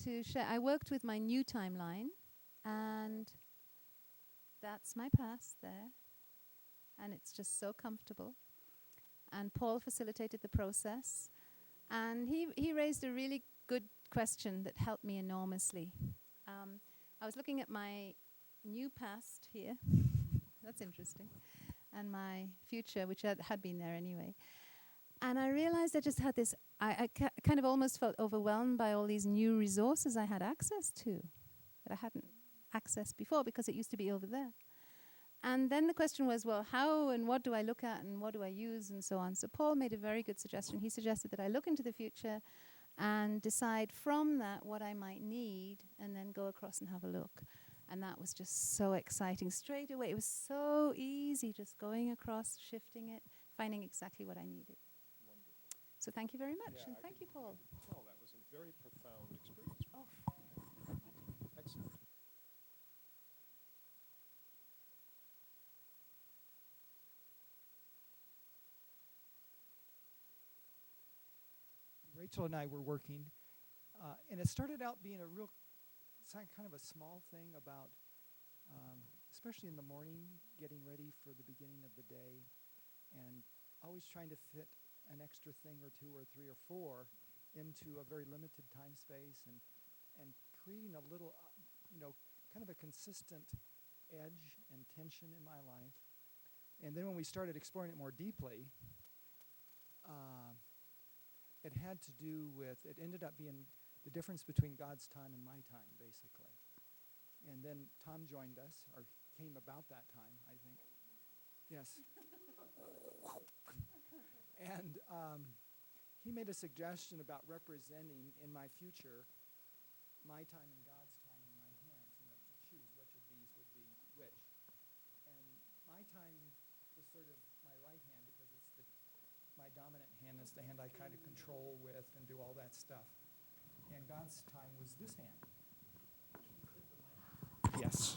to share. I worked with my new timeline, and that's my past there, and it's just so comfortable. And Paul facilitated the process, and he raised a really good question that helped me enormously. I was looking at my new past here, that's interesting, and my future, which had been there anyway. And I realized I just had this, I kind of almost felt overwhelmed by all these new resources I had access to that I hadn't accessed before because it used to be over there. And then the question was, well, how and what do I look at and what do I use and so on. So Paul made a very good suggestion. He suggested that I look into the future and decide from that what I might need and then go across and have a look. And that was just so exciting. Straight away, it was so easy just going across, shifting it, finding exactly what I needed. Wonderful. So thank you very much, Yeah, and thank you, Paul. Paul, that was a very profound experience. Oh. Excellent. Rachel and I were working, and it started out being a real kind of a small thing about, especially in the morning, getting ready for the beginning of the day, and always trying to fit an extra thing or two or three or four into a very limited time space, and creating a little, kind of a consistent edge and tension in my life. And then when we started exploring it more deeply, it had to do with, it ended up being the difference between God's time and my time, basically. And then Tom joined us, or came about that time, I think. Yes. And he made a suggestion about representing in my future my time and God's time in my hands, to choose which of these would be which. And my time was sort of my right hand because it's my dominant hand is the hand I kind of control with and do all that stuff. And God's time was this hand. Can you click the mic? Yes.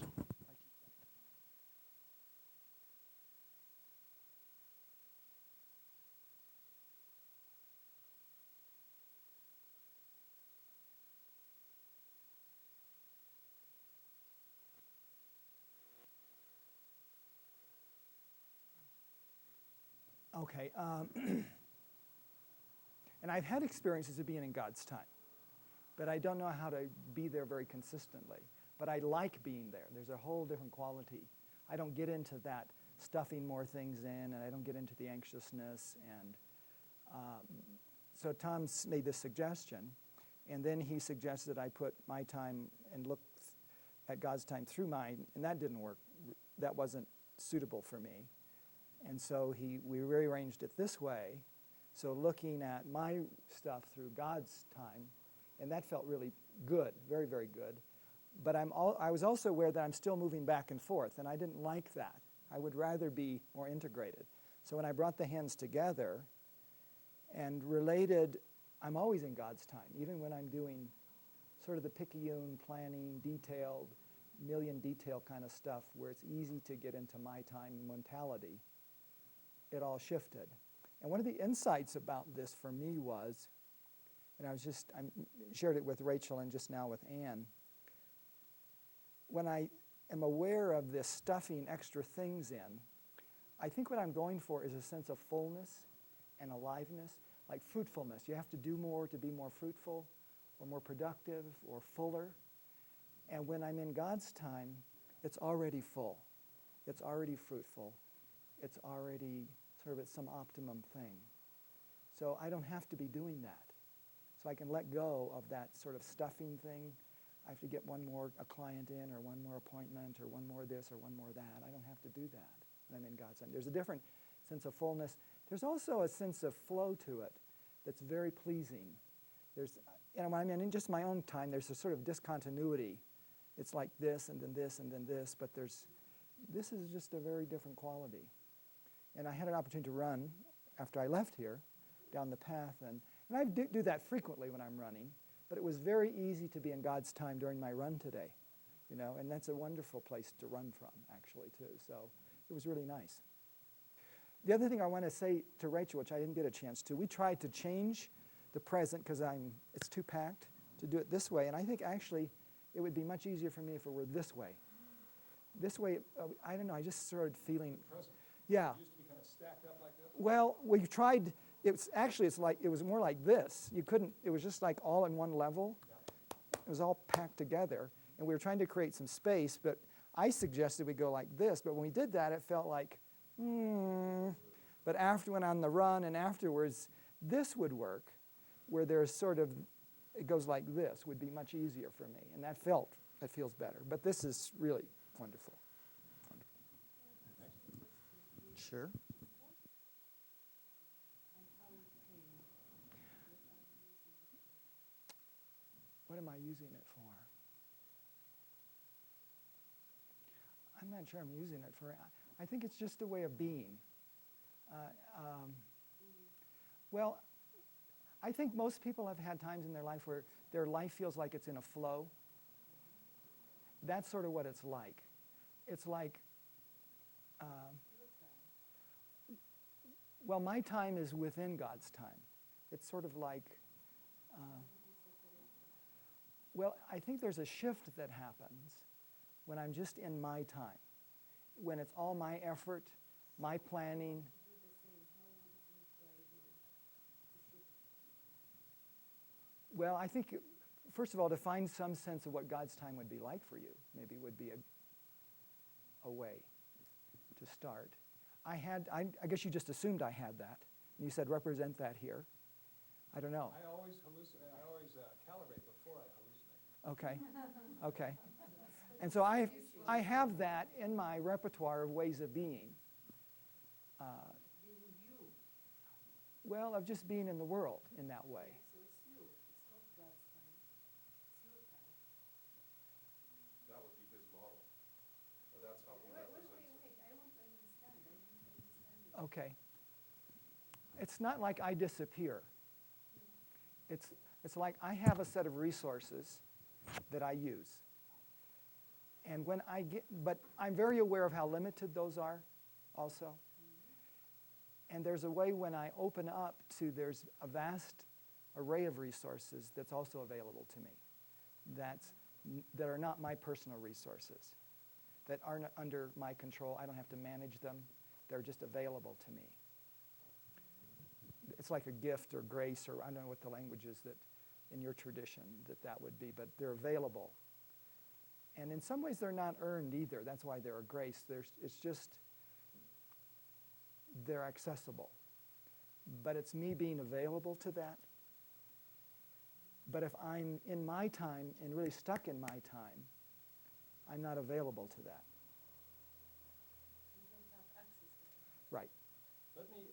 Okay. And I've had experiences of being in God's time, but I don't know how to be there very consistently. But I like being there. There's a whole different quality. I don't get into that stuffing more things in, and I don't get into the anxiousness. And so Tom's made this suggestion, and then he suggested that I put my time and look at God's time through mine, and that didn't work. That wasn't suitable for me. And so we rearranged it this way. So looking at my stuff through God's time, and that felt really good, very, very good. But I was also aware that I'm still moving back and forth, and I didn't like that. I would rather be more integrated. So when I brought the hands together and related, I'm always in God's time, even when I'm doing sort of the picayune, planning, detailed, million detail kind of stuff where it's easy to get into my time mentality. It all shifted. And one of the insights about this for me was, and I shared it with Rachel and just now with Anne, when I am aware of this stuffing extra things in, I think what I'm going for is a sense of fullness and aliveness, like fruitfulness. You have to do more to be more fruitful or more productive or fuller. And when I'm in God's time, it's already full. It's already fruitful. It's already sort of at some optimum thing. So I don't have to be doing that. So I can let go of that sort of stuffing thing. I have to get a client in, or one more appointment, or one more this, or one more that. I don't have to do that when I'm in God's time. There's a different sense of fullness. There's also a sense of flow to it that's very pleasing. There's, when I'm in just my own time, there's a sort of discontinuity. It's like this, and then this, and then this, but this is just a very different quality. And I had an opportunity to run after I left here down the path, and I do that frequently when I'm running, but it was very easy to be in God's time during my run today, and that's a wonderful place to run from, actually, too. So it was really nice. The other thing I want to say to Rachel, which I didn't get a chance to, we tried to change the present because it's too packed to do it this way. And I think actually it would be much easier for me if it were this way. This way, I don't know, I just started feeling, Present. yeah. It used to be kind of stacked up like this. Well, we tried, it was more like this. You couldn't, it was just like all in one level. It was all packed together. And we were trying to create some space, but I suggested we go like this. But when we did that, it felt like, But after when on the run and afterwards, this would work, where there's sort of, it goes like this, would be much easier for me. And that feels better. But this is really wonderful. Sure. What am I using it for? I'm not sure I'm using it for. I think it's just a way of being. Well, I think most people have had times in their life where their life feels like it's in a flow. That's sort of what it's like. It's like, well, my time is within God's time. It's sort of like, well, I think there's a shift that happens when I'm just in my time, when it's all my effort, my planning. Well, I think, first of all, to find some sense of what God's time would be like for you, maybe would be a way to start. I guess you just assumed I had that. And you said, represent that here. I don't know. I always calibrate before I hallucinate. Okay. Okay. And so I have that in my repertoire of ways of being. Well, of just being in the world in that way. So it's you. It's not God's time. It's your time. That would be his model. Or that's how he represents it. I want to understand. I didn't understand it. Okay. It's not like I disappear. It's like I have a set of resources that I use. And when but I'm very aware of how limited those are also. And there's a way when I open up there's a vast array of resources that's also available to me that are not my personal resources, that aren't under my control. I don't have to manage them. They're just available to me. It's like a gift or grace, or I don't know what the language is that in your tradition that would be, but they're available. And in some ways they're not earned either. That's why they're a grace. It's just, they're accessible. But it's me being available to that. But if I'm in my time and really stuck in my time, I'm not available to that. You don't have access to it. Right. Let me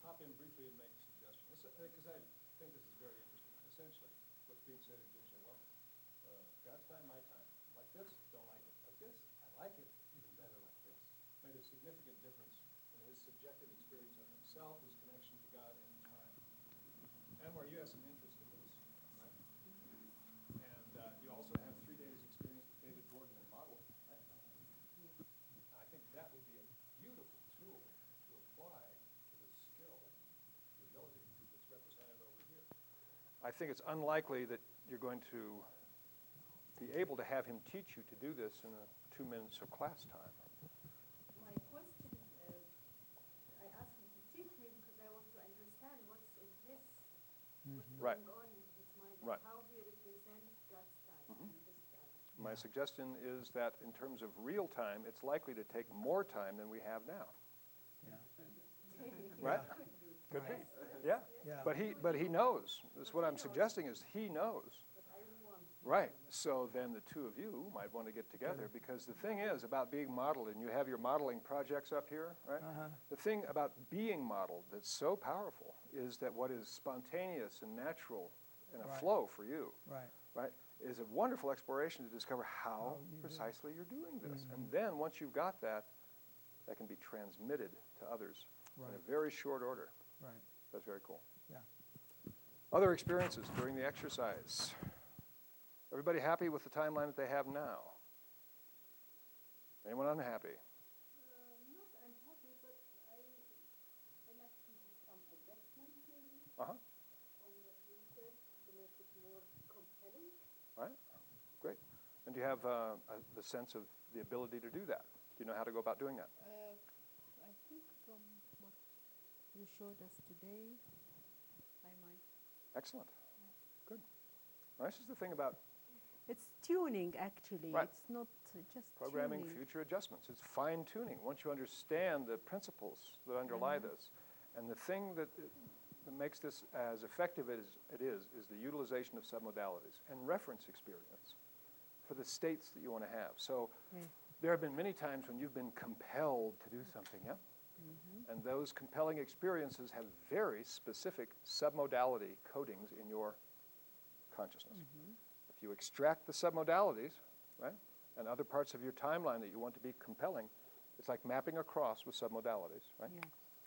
hop in briefly and make a suggestion. Because I think this is very interesting. Essentially, what's being said is Jim saying, well, God's time, my time. Like this, don't like it. Like this, I like it even better like this. Made a significant difference in his subjective experience of himself, his connection to God and time. And where you have some interest in this, right? And you also have 3 days experience with David Gordon and modeling, right? I think that would be a beautiful tool to apply to the skill, the ability that's represented over here. I think it's unlikely that you're going to be able to have him teach you to do this in 2 minutes of class time. My question, I asked him to teach me because I want to understand what's in his, what's Right. going on in his mind, Right. and how he represents God's time and his time. My suggestion is that in terms of real time, it's likely to take more time than we have now. Yeah. Right? Could be. Yeah. Yeah. But he knows. That's what I'm suggesting is he knows. But I want to. Right. So then the two of you might want to get together, because the thing is about being modeled, and you have your modeling projects up here, right? Uh-huh. The thing about being modeled that's so powerful is that what is spontaneous and natural and a Right. flow for you, Right. right, is a wonderful exploration to discover how How you do it. precisely you're doing this. Mhm. And then once you've got that, that can be transmitted to others in a Right. very short order. Right. That's very cool. Yeah. Other experiences during the exercise. Everybody happy with the timeline that they have now? Anyone unhappy? Not unhappy, but I like to do some adjustment maybe Uh-huh. on what you said to make it more compelling. do you have the sense of the ability to do that? Do you know how to go about doing that? I think from what you showed us today, I might. Excellent. Good. Well, this is the thing about It's tuning, actually. Right. It's not just programming tuning. future adjustments. It's fine-tuning. Once you understand the principles that underlie this, and the thing that makes this as effective as it is the utilization of submodalities and reference experience for the states that you want to have. So there have been many times when you've been compelled to do something, yeah? And those compelling experiences have very specific submodality codings in your consciousness. If you extract the submodalities, right, and other parts of your timeline that you want to be compelling, it's like mapping across with submodalities, right? Yeah.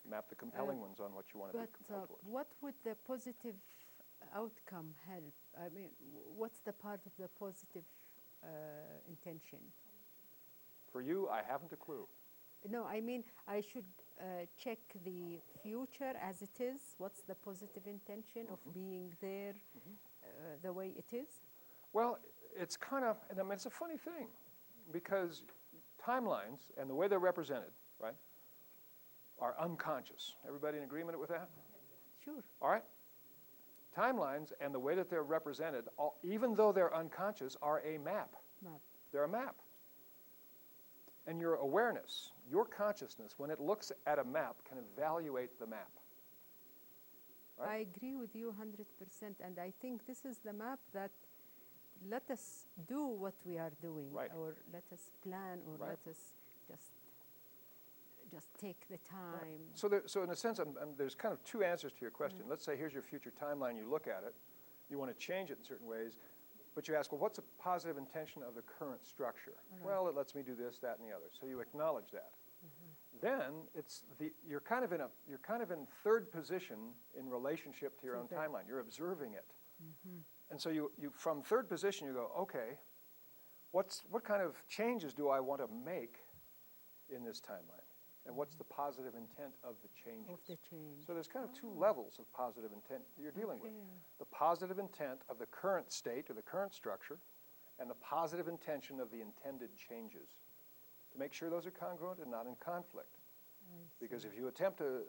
Map the compelling ones on what you want to be But compelled towards. what would the positive outcome help? I mean, what's the part of the positive intention? For you, I haven't a clue. No, I mean, I should check the future as it is. What's the positive intention of being there the way it is? Well, it's kind of, and I mean, it's a funny thing because timelines and the way they're represented, right, are unconscious. Everybody in agreement with that? Sure. All right? Timelines and the way that they're represented, even though they're unconscious, are a map. Map. They're a map. And your awareness, your consciousness, when it looks at a map, can evaluate the map. Right? I agree with you 100%, and I think this is the map that let us do what we are doing, Right. or let us plan, or Right. let us just take the time. So in a sense, there's kind of two answers to your question. Let's say here's your future timeline. You look at it. You want to change it in certain ways. But you ask, well, what's a positive intention of the current structure? Right. Well, it lets me do this, that, and the other. So you acknowledge that. Then you're kind of in third position in relationship to your own timeline. You're observing it. And so you from third position you go, okay, what kind of changes do I want to make in this timeline? And what's the positive intent of the changes? Of the change. So there's kind of two levels of positive intent that you're dealing with. Okay. The positive intent of the current state or the current structure, and the positive intention of the intended changes. To make sure those are congruent and not in conflict. Because if you attempt to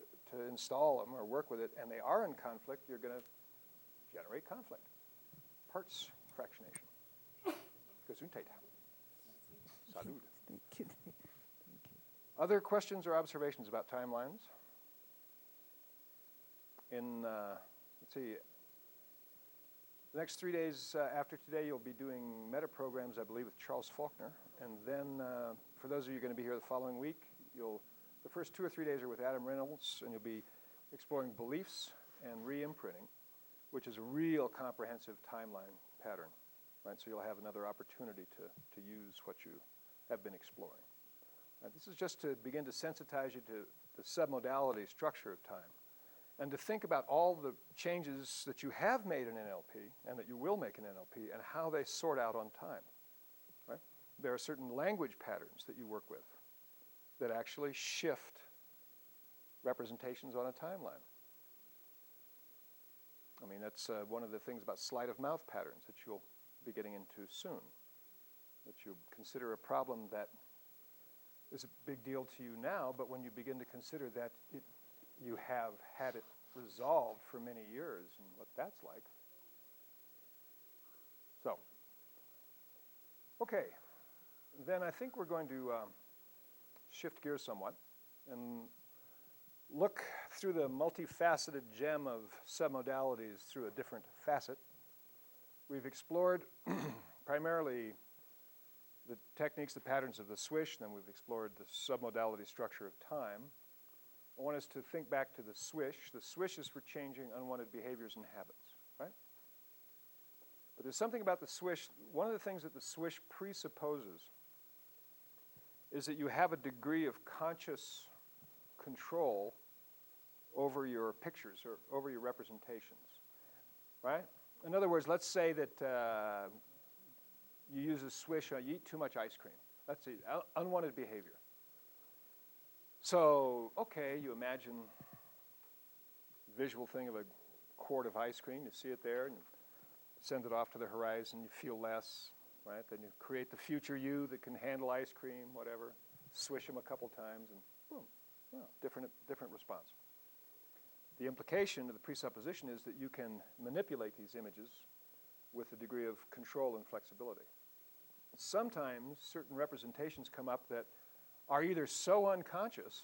install them or work with it and they are in conflict, you're going to generate conflict. Parts fractionation. Gesundheit. Salud. Thank you. Other questions or observations about timelines? Let's see, the next 3 days after today, you'll be doing meta programs, I believe, with Charles Faulkner. And then for those of you going to be here the following week, the first 2 or 3 days are with Adam Reynolds, and you'll be exploring beliefs and re-imprinting, which is a real comprehensive timeline pattern, right? So you'll have another opportunity to use what you have been exploring. This is just to begin to sensitize you to the submodality structure of time and to think about all the changes that you have made in NLP and that you will make in NLP and how they sort out on time. Right? There are certain language patterns that you work with that actually shift representations on a timeline. I mean, that's one of the things about sleight of mouth patterns that you'll be getting into soon, that you consider a problem that is a big deal to you now, but when you begin to consider that you have had it resolved for many years and what that's like. So, okay, then I think we're going to shift gears somewhat and look through the multifaceted gem of submodalities through a different facet. We've explored primarily the techniques, the patterns of the swish, and then we've explored the submodality structure of time. I want us to think back to the swish. The swish is for changing unwanted behaviors and habits, right? But there's something about the swish. One of the things that the swish presupposes is that you have a degree of conscious control over your pictures or over your representations, right? In other words, let's say that you use a swish, you eat too much ice cream. That's it, unwanted behavior. So, okay, you imagine the visual thing of a quart of ice cream. You see it there, and you send it off to the horizon. You feel less. right? Then you create the future you that can handle ice cream, whatever. Swish them a couple times and boom, different response. The implication of the presupposition is that you can manipulate these images with a degree of control and flexibility. Sometimes certain representations come up that are either so unconscious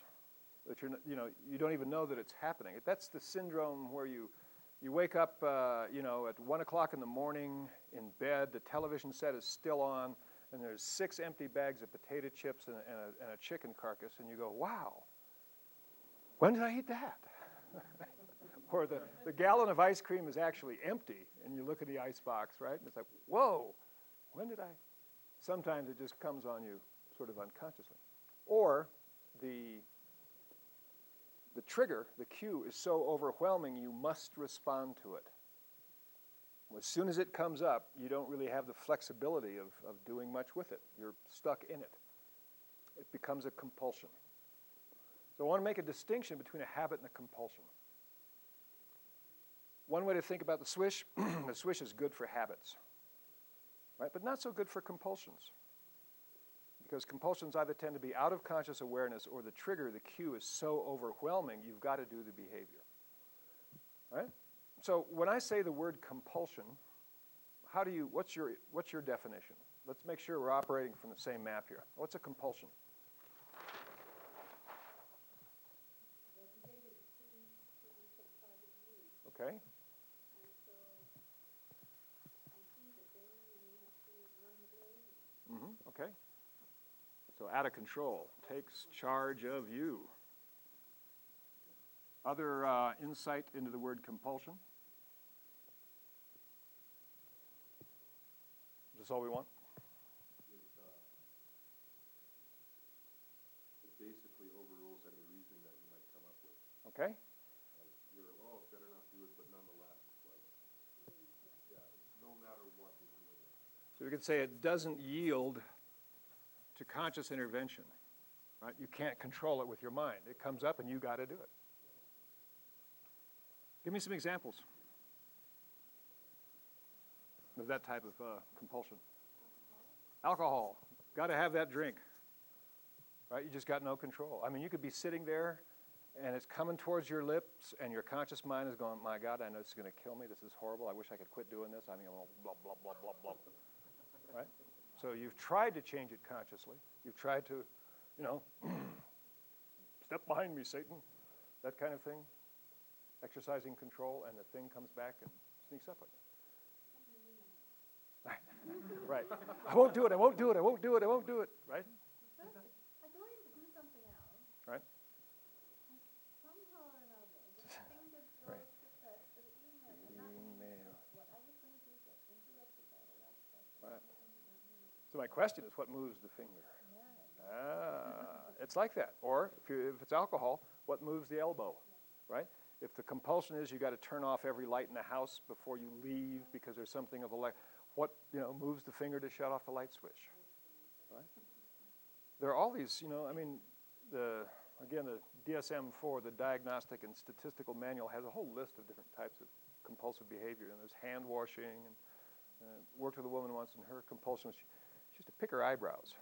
that you don't even know that it's happening. That's the syndrome where you wake up at 1 o'clock in the morning in bed, the television set is still on, and there's 6 empty bags of potato chips and a chicken carcass, and you go, wow, when did I eat that? Or the gallon of ice cream is actually empty, and you look at the ice box, right? And it's like, whoa, when did I? Sometimes it just comes on you sort of unconsciously. Or the trigger, the cue, is so overwhelming you must respond to it. As soon as it comes up, you don't really have the flexibility of doing much with it. You're stuck in it. It becomes a compulsion. So I want to make a distinction between a habit and a compulsion. One way to think about the swish, the swish is good for habits, right? But not so good for compulsions. Because compulsions either tend to be out of conscious awareness or the trigger, the cue, is so overwhelming, you've got to do the behavior, right? So when I say the word compulsion, what's your definition? Let's make sure we're operating from the same map here. What's a compulsion? Okay. Okay. So out of control, takes charge of you. Other insight into the word compulsion? Is this all we want? It basically overrules any reasoning that you might come up with. Okay. Like better not do it, but nonetheless, it's like, it's no matter what you're doing. So we could say it doesn't yield to conscious intervention, right? You can't control it with your mind. It comes up and you got to do it. Give me some examples of that type of compulsion. Alcohol. Got to have that drink, right? You just got no control. I mean, you could be sitting there and it's coming towards your lips and your conscious mind is going, my God, I know this is going to kill me. This is horrible. I wish I could quit doing this. I mean, blah, blah, blah, blah, blah, right? So you've tried to change it consciously. You've tried to, step behind me, Satan, that kind of thing. Exercising control, and the thing comes back and sneaks up on you. Right. I won't do it, I won't do it, I won't do it, I won't do it, right? I'm going to do something else. Right. Somehow or another, the finger goes to press for the email. And what I was going to do gets interrupted by the laptop. Right. So my question is, what moves the finger? It's like that. Or if it's alcohol, what moves the elbow, right? If the compulsion is you got to turn off every light in the house before you leave because there's something of a light, what moves the finger to shut off the light switch, right? There are all these, the DSM-4, the Diagnostic and Statistical Manual, has a whole list of different types of compulsive behavior. And there's hand washing, and worked with a woman once, and her compulsion was she used to pick her eyebrows.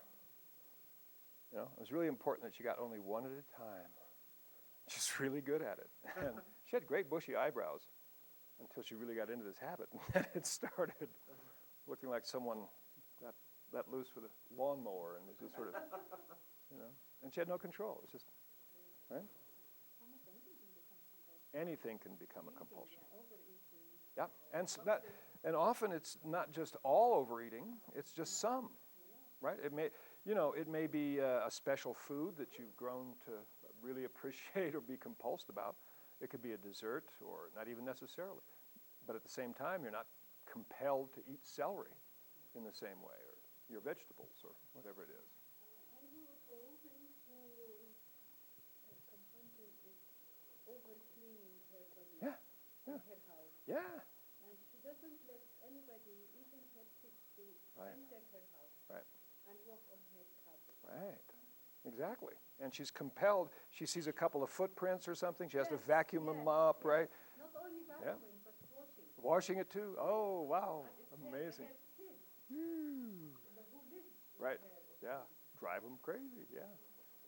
It was really important that she got only one at a time. She's really good at it. And she had great bushy eyebrows until she really got into this habit. And then it started looking like someone got let loose with a lawnmower and was just sort of, and she had no control. It's just, right? Anything can become a compulsion. Yeah, and often it's not just all overeating, it's just some, right? It may be a special food that you've grown to really appreciate or be compulsed about. It could be a dessert or not even necessarily. But at the same time, you're not compelled to eat celery in the same way, or your vegetables, or whatever it is. I know a woman who compulsion is over-cleaning her body Yeah, and her house. Yeah. And she doesn't let anybody, even her kids, to enter her house and walk on her carpet. Right. Exactly. And she's compelled. She sees a couple of footprints or something. She has to vacuum them up, right? Not only vacuuming, but washing. Washing it too? Oh, wow. And it's Amazing. her kids. Right, yeah, drive them crazy, yeah.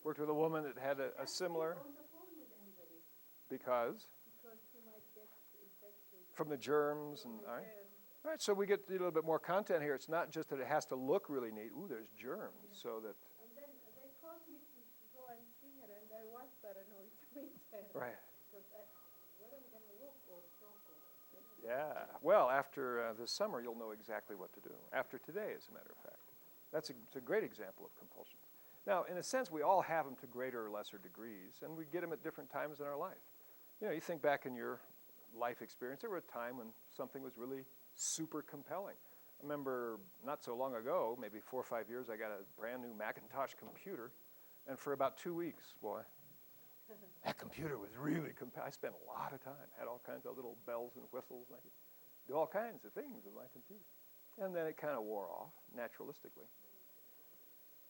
Worked with a woman that had a similar, On the phone with anybody, because because you might get infected from the germs from and, the all right. germs. All right, so we get a little bit more content here. It's not just that it has to look really neat. Ooh, there's germs, so that, And then they forced me to go and see her, and I was paranoid to meet her. right. Because where am I going to walk or talk or whatever? Yeah, well, after this summer, you'll know exactly what to do. After today, as a matter of fact. It's a great example of compulsion. Now, in a sense, we all have them to greater or lesser degrees, and we get them at different times in our life. You know, you think back in your life experience, there were a time when something was really super compelling. I remember not so long ago, maybe 4 or 5 years, I got a brand new Macintosh computer, and for about 2 weeks, boy, that computer was really compelling. I spent a lot of time, had all kinds of little bells and whistles, and I could do all kinds of things with my computer. And then it kind of wore off, naturalistically.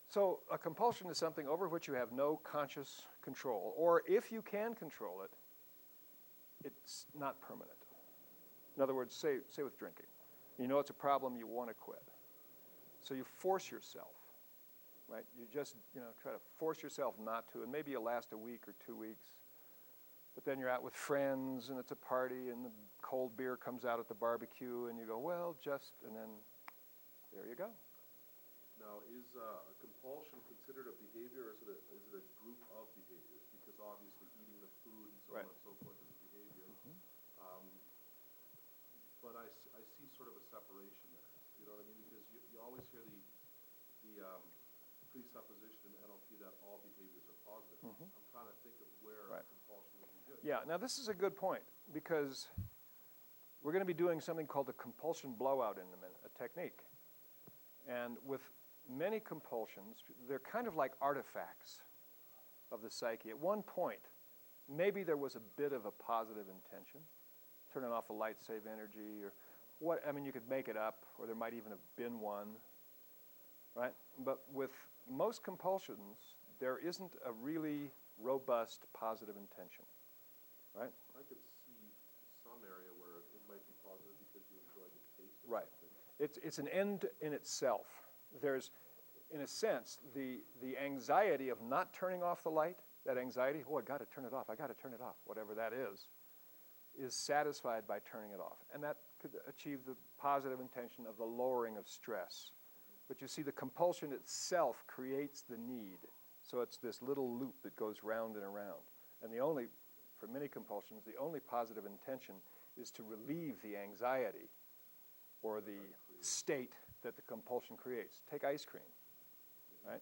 So a compulsion is something over which you have no conscious control, or if you can control it, it's not permanent. In other words, say with drinking. You know it's a problem, you want to quit. So you force yourself, right? You just, try to force yourself not to, and maybe you last a week or 2 weeks. But then you're out with friends, and it's a party, and the cold beer comes out at the barbecue, and you go, well, and then there you go. Now, is a compulsion considered a behavior, or is it a group of behaviors? Because obviously eating the food and so Right. on and so forth is a behavior. But I see sort of a separation there. You know what I mean? Because you always hear the presupposition in NLP that all behaviors are positive. I'm trying to think of where Right. compulsion would be good. Yeah, now this is a good point, because we're going to be doing something called the compulsion blowout in a minute, a technique. And with many compulsions, they're kind of like artifacts of the psyche. At one point, maybe there was a bit of a positive intention, turning off the light, save energy, or what, you could make it up, or there might even have been one, right? But with most compulsions, there isn't a really robust positive intention, right? I could see some area where it might be positive because you enjoy the taste of Right. something. It's an end in itself. There's, in a sense, the anxiety of not turning off the light, that anxiety, I got to turn it off, whatever that is satisfied by turning it off. And that could achieve the positive intention of the lowering of stress. But you see, the compulsion itself creates the need. So it's this little loop that goes round and around. And for many compulsions, the only positive intention is to relieve the anxiety or the state that the compulsion creates. Take ice cream, right?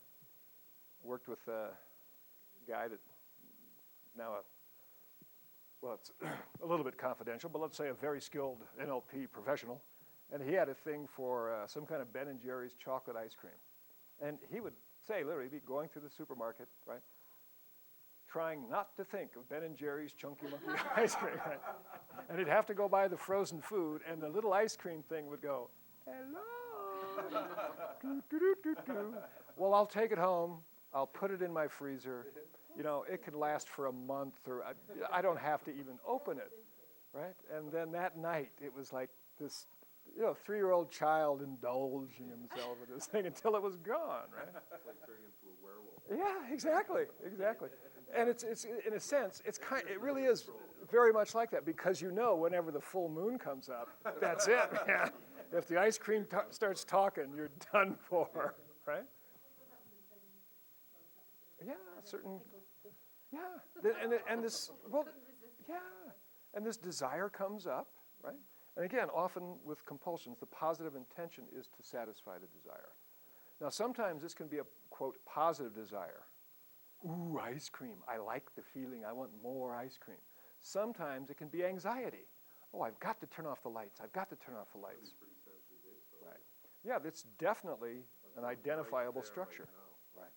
Worked with a guy that now it's a little bit confidential, but let's say a very skilled NLP professional, and he had a thing for some kind of Ben & Jerry's chocolate ice cream. And he would say, literally, be going through the supermarket, right, trying not to think of Ben & Jerry's Chunky Monkey ice cream, right? And he'd have to go by the frozen food, and the little ice cream thing would go, hello, do, do, do, do, do. Well, I'll take it home, I'll put it in my freezer. It can last for a month, or I don't have to even open it, right? And then that night, it was like this, 3-year-old child indulging himself with this thing until it was gone, right? It's like turning into a werewolf. Yeah, exactly. And it's in a sense, it really is very much like that, because whenever the full moon comes up, that's it, man. If the ice cream starts talking, you're done for, right? And this desire comes up, right? And again, often with compulsions, the positive intention is to satisfy the desire. Now, sometimes this can be a, quote, positive desire. Ooh, ice cream. I like the feeling. I want more ice cream. Sometimes it can be anxiety. Oh, I've got to turn off the lights. I've got to turn off the lights. Pretty sensory based, though. Right. Yeah, that's definitely an identifiable Right there, structure. right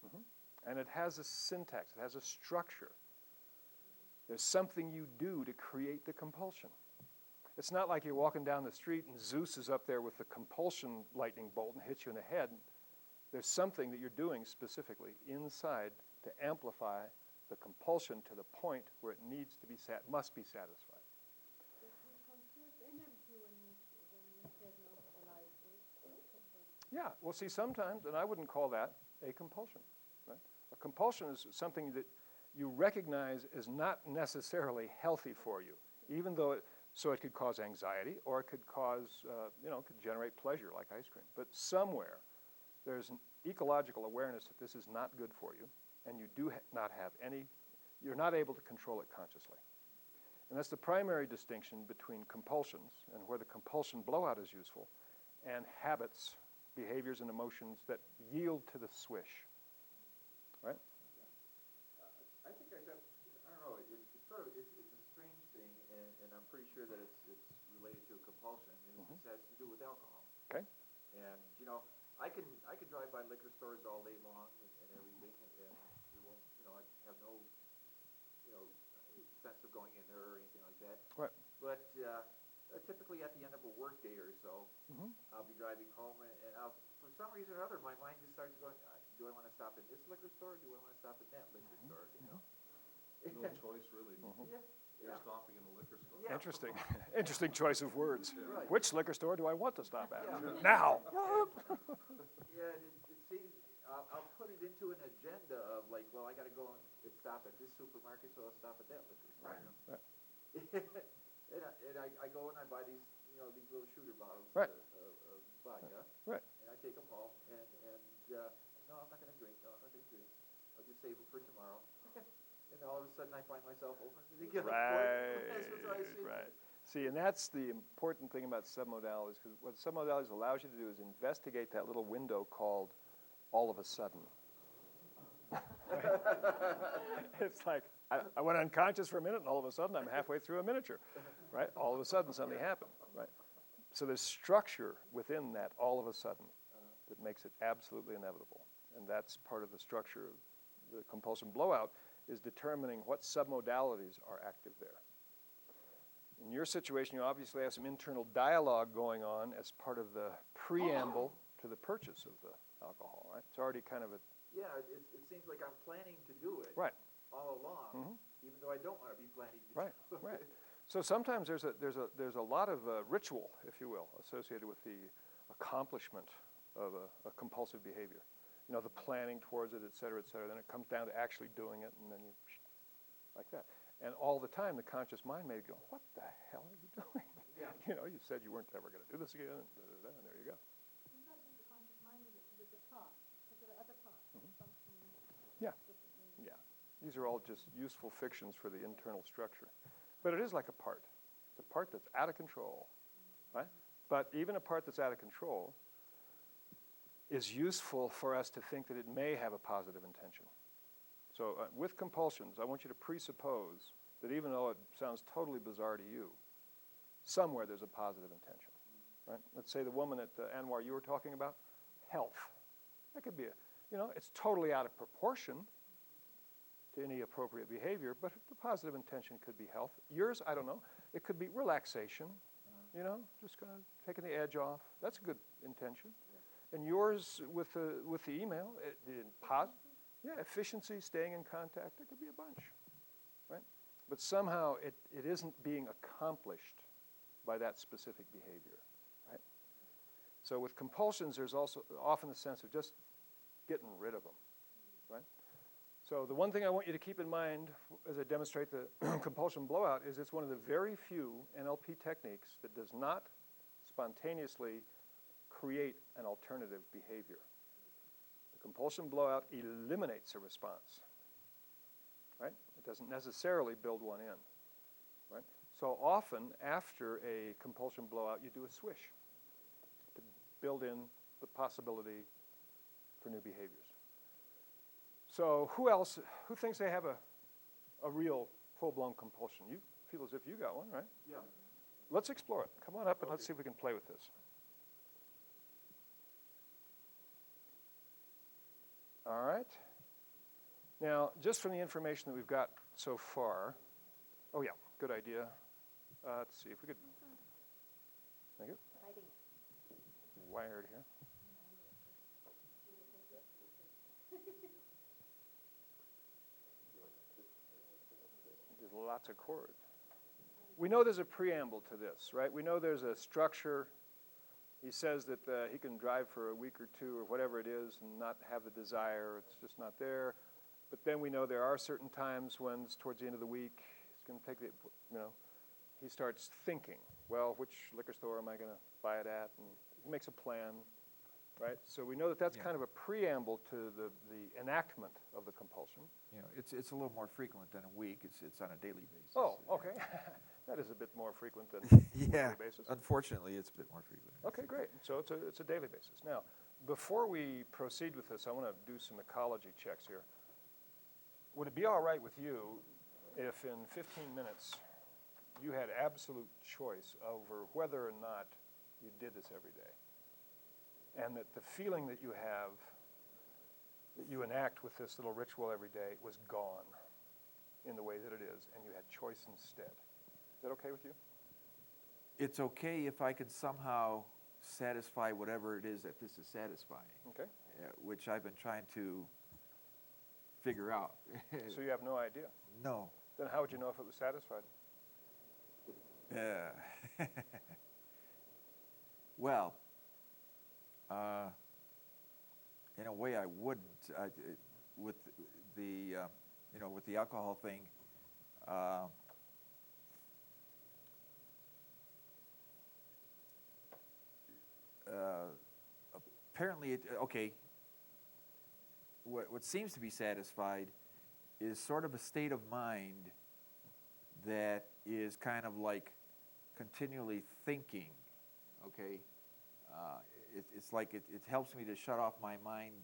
now. Right. And it has a syntax. It has a structure. There's something you do to create the compulsion. It's not like you're walking down the street and Zeus is up there with the compulsion lightning bolt and hits you in the head. There's something that you're doing specifically inside to amplify the compulsion to the point where it must be satisfied. We conserve energy when we turn off the light. Yeah, well, see, sometimes, and I wouldn't call that a compulsion, right? A compulsion is something that you recognize is not necessarily healthy for you, even though so it could cause anxiety, or it could cause, could generate pleasure like ice cream. But somewhere there's an ecological awareness that this is not good for you, and you do not have you're not able to control it consciously. And that's the primary distinction between compulsions, and where the compulsion blowout is useful, and habits, behaviors, and emotions that yield to the swish, right? I think I don't know, it's sort of, it's a strange thing, and I'm pretty sure that it's related to a compulsion, and it has to do with alcohol. Okay. And, I can drive by liquor stores all day long and everything, and it won't, I have no, sense of going in there or anything like that. Right. But typically at the end of a work day or so, I'll be driving home, and for some reason or other, my mind just starts going, do I want to stop at this liquor store? Do I want to stop at that liquor store? No choice, really. Yeah. You're stopping in the liquor store. Yeah. Interesting. Interesting choice of words. Right. Which liquor store do I want to stop at? Yeah. Now! Yeah, it seems, I'll put it into an agenda of like, well, I gotta go and stop at this supermarket, so I'll stop at that liquor store. Right. And I go and I buy these, these little shooter bottles Right. of vodka. Right. And I take them home, and no, I'm not gonna drink, I'll just save it for tomorrow. And all of a sudden, I find myself opening it again. Right. See, and that's the important thing about submodalities, because what submodalities allows you to do is investigate that little window called all of a sudden. It's like, I went unconscious for a minute, and all of a sudden, I'm halfway through a miniature, right? All of a sudden, something happened, right? So there's structure within that all of a sudden that makes it absolutely inevitable. And that's part of the structure of the compulsion blowout, is determining what submodalities are active there. In your situation, you obviously have some internal dialogue going on as part of the preamble to the purchase of the alcohol, right? It's already kind of a... Yeah, it seems like I'm planning to do it Right. all along, even though I don't want to be planning to Right, do it. right. So sometimes there's a lot of ritual, if you will, associated with the accomplishment of a compulsive behavior. The planning towards it, et cetera, then it comes down to actually doing it, and then you, like that. And all the time, the conscious mind may go, what the hell are you doing? Yeah. You said you weren't ever going to do this again, and there you go. It's not just the conscious mind, is it? There's a part, because there are other parts that function Yeah. differently. Yeah. These are all just useful fictions for the internal structure. But it is like a part. It's a part that's out of control, right? But even a part that's out of control is useful for us to think that it may have a positive intention. So with compulsions, I want you to presuppose that even though it sounds totally bizarre to you, somewhere there's a positive intention, right? Let's say the woman at Anwar you were talking about, health. That could be it's totally out of proportion to any appropriate behavior, but the positive intention could be health. Yours, I don't know. It could be relaxation, just kind of taking the edge off. That's a good intention. And yours with the email, efficiency, staying in contact, there could be a bunch, right? But somehow it isn't being accomplished by that specific behavior, right? So with compulsions, there's also often the sense of just getting rid of them, right? So the one thing I want you to keep in mind as I demonstrate the compulsion blowout is it's one of the very few NLP techniques that does not spontaneously create an alternative behavior. The compulsion blowout eliminates a response, right? It doesn't necessarily build one in, right? So often after a compulsion blowout, you do a swish to build in the possibility for new behaviors. So who thinks they have a real full-blown compulsion? You feel as if you got one, right? Yeah. Let's explore it. Come on up and let's see if we can play with this. All right. Now, just from the information that we've got so far, oh yeah, good idea. Let's see if we could make it wired here. There's lots of chords. We know there's a preamble to this, right? We know there's a structure He says that he can drive for a week or two or whatever it is and not have the desire. It's just not there. But then we know there are certain times when it's towards the end of the week, he's going to take it, he starts thinking, well, which liquor store am I going to buy it at? And he makes a plan, right? So we know that that's kind of a preamble to the enactment of the compulsion. It's a little more frequent than a week. It's on a daily basis. Oh, okay. That is a bit more frequent than Yeah. weekly basis. Unfortunately, it's a bit more frequent. Okay, great. So it's a daily basis. Now, before we proceed with this, I want to do some ecology checks here. Would it be all right with you if in 15 minutes you had absolute choice over whether or not you did this every day? And that the feeling that you have, that you enact with this little ritual every day, was gone in the way that it is, and you had choice instead. Is that okay with you? It's okay if I can somehow satisfy whatever it is that this is satisfying, Okay. which I've been trying to figure out. So you have no idea. No. Then how would you know if it was satisfied? Well, in a way I wouldn't. With the, with the alcohol thing, apparently, what seems to be satisfied is sort of a state of mind that is kind of like continually thinking, okay? It's like it helps me to shut off my mind,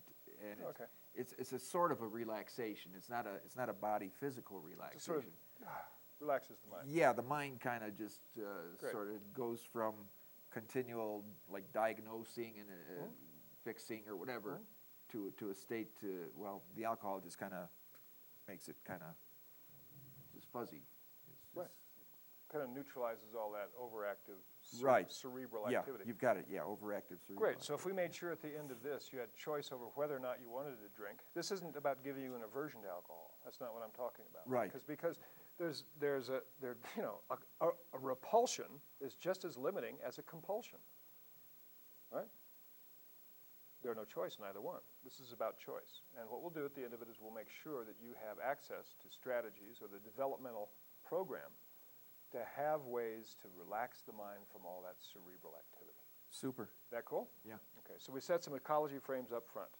and Okay. it's a sort of a relaxation. It's not a body physical relaxation. Just sort of relaxes the mind. Yeah, the mind kind of just Great. sort of goes from continual like diagnosing and fixing or whatever to a state the alcohol just kind of makes it kind of just fuzzy. It's Right. Kind of neutralizes all that overactive Right. cerebral Yeah, activity. you've got it. Yeah, overactive cerebral. Great. So if we made sure at the end of this you had choice over whether or not you wanted to drink, this isn't about giving you an aversion to alcohol. That's not what I'm talking about. Right. Because there's a repulsion is just as limiting as a compulsion. Right? There's no choice in either one. This is about choice. And what we'll do at the end of it is we'll make sure that you have access to strategies or the developmental program to have ways to relax the mind from all that cerebral activity. Super. That cool? Yeah. Okay, so we set some ecology frames up front.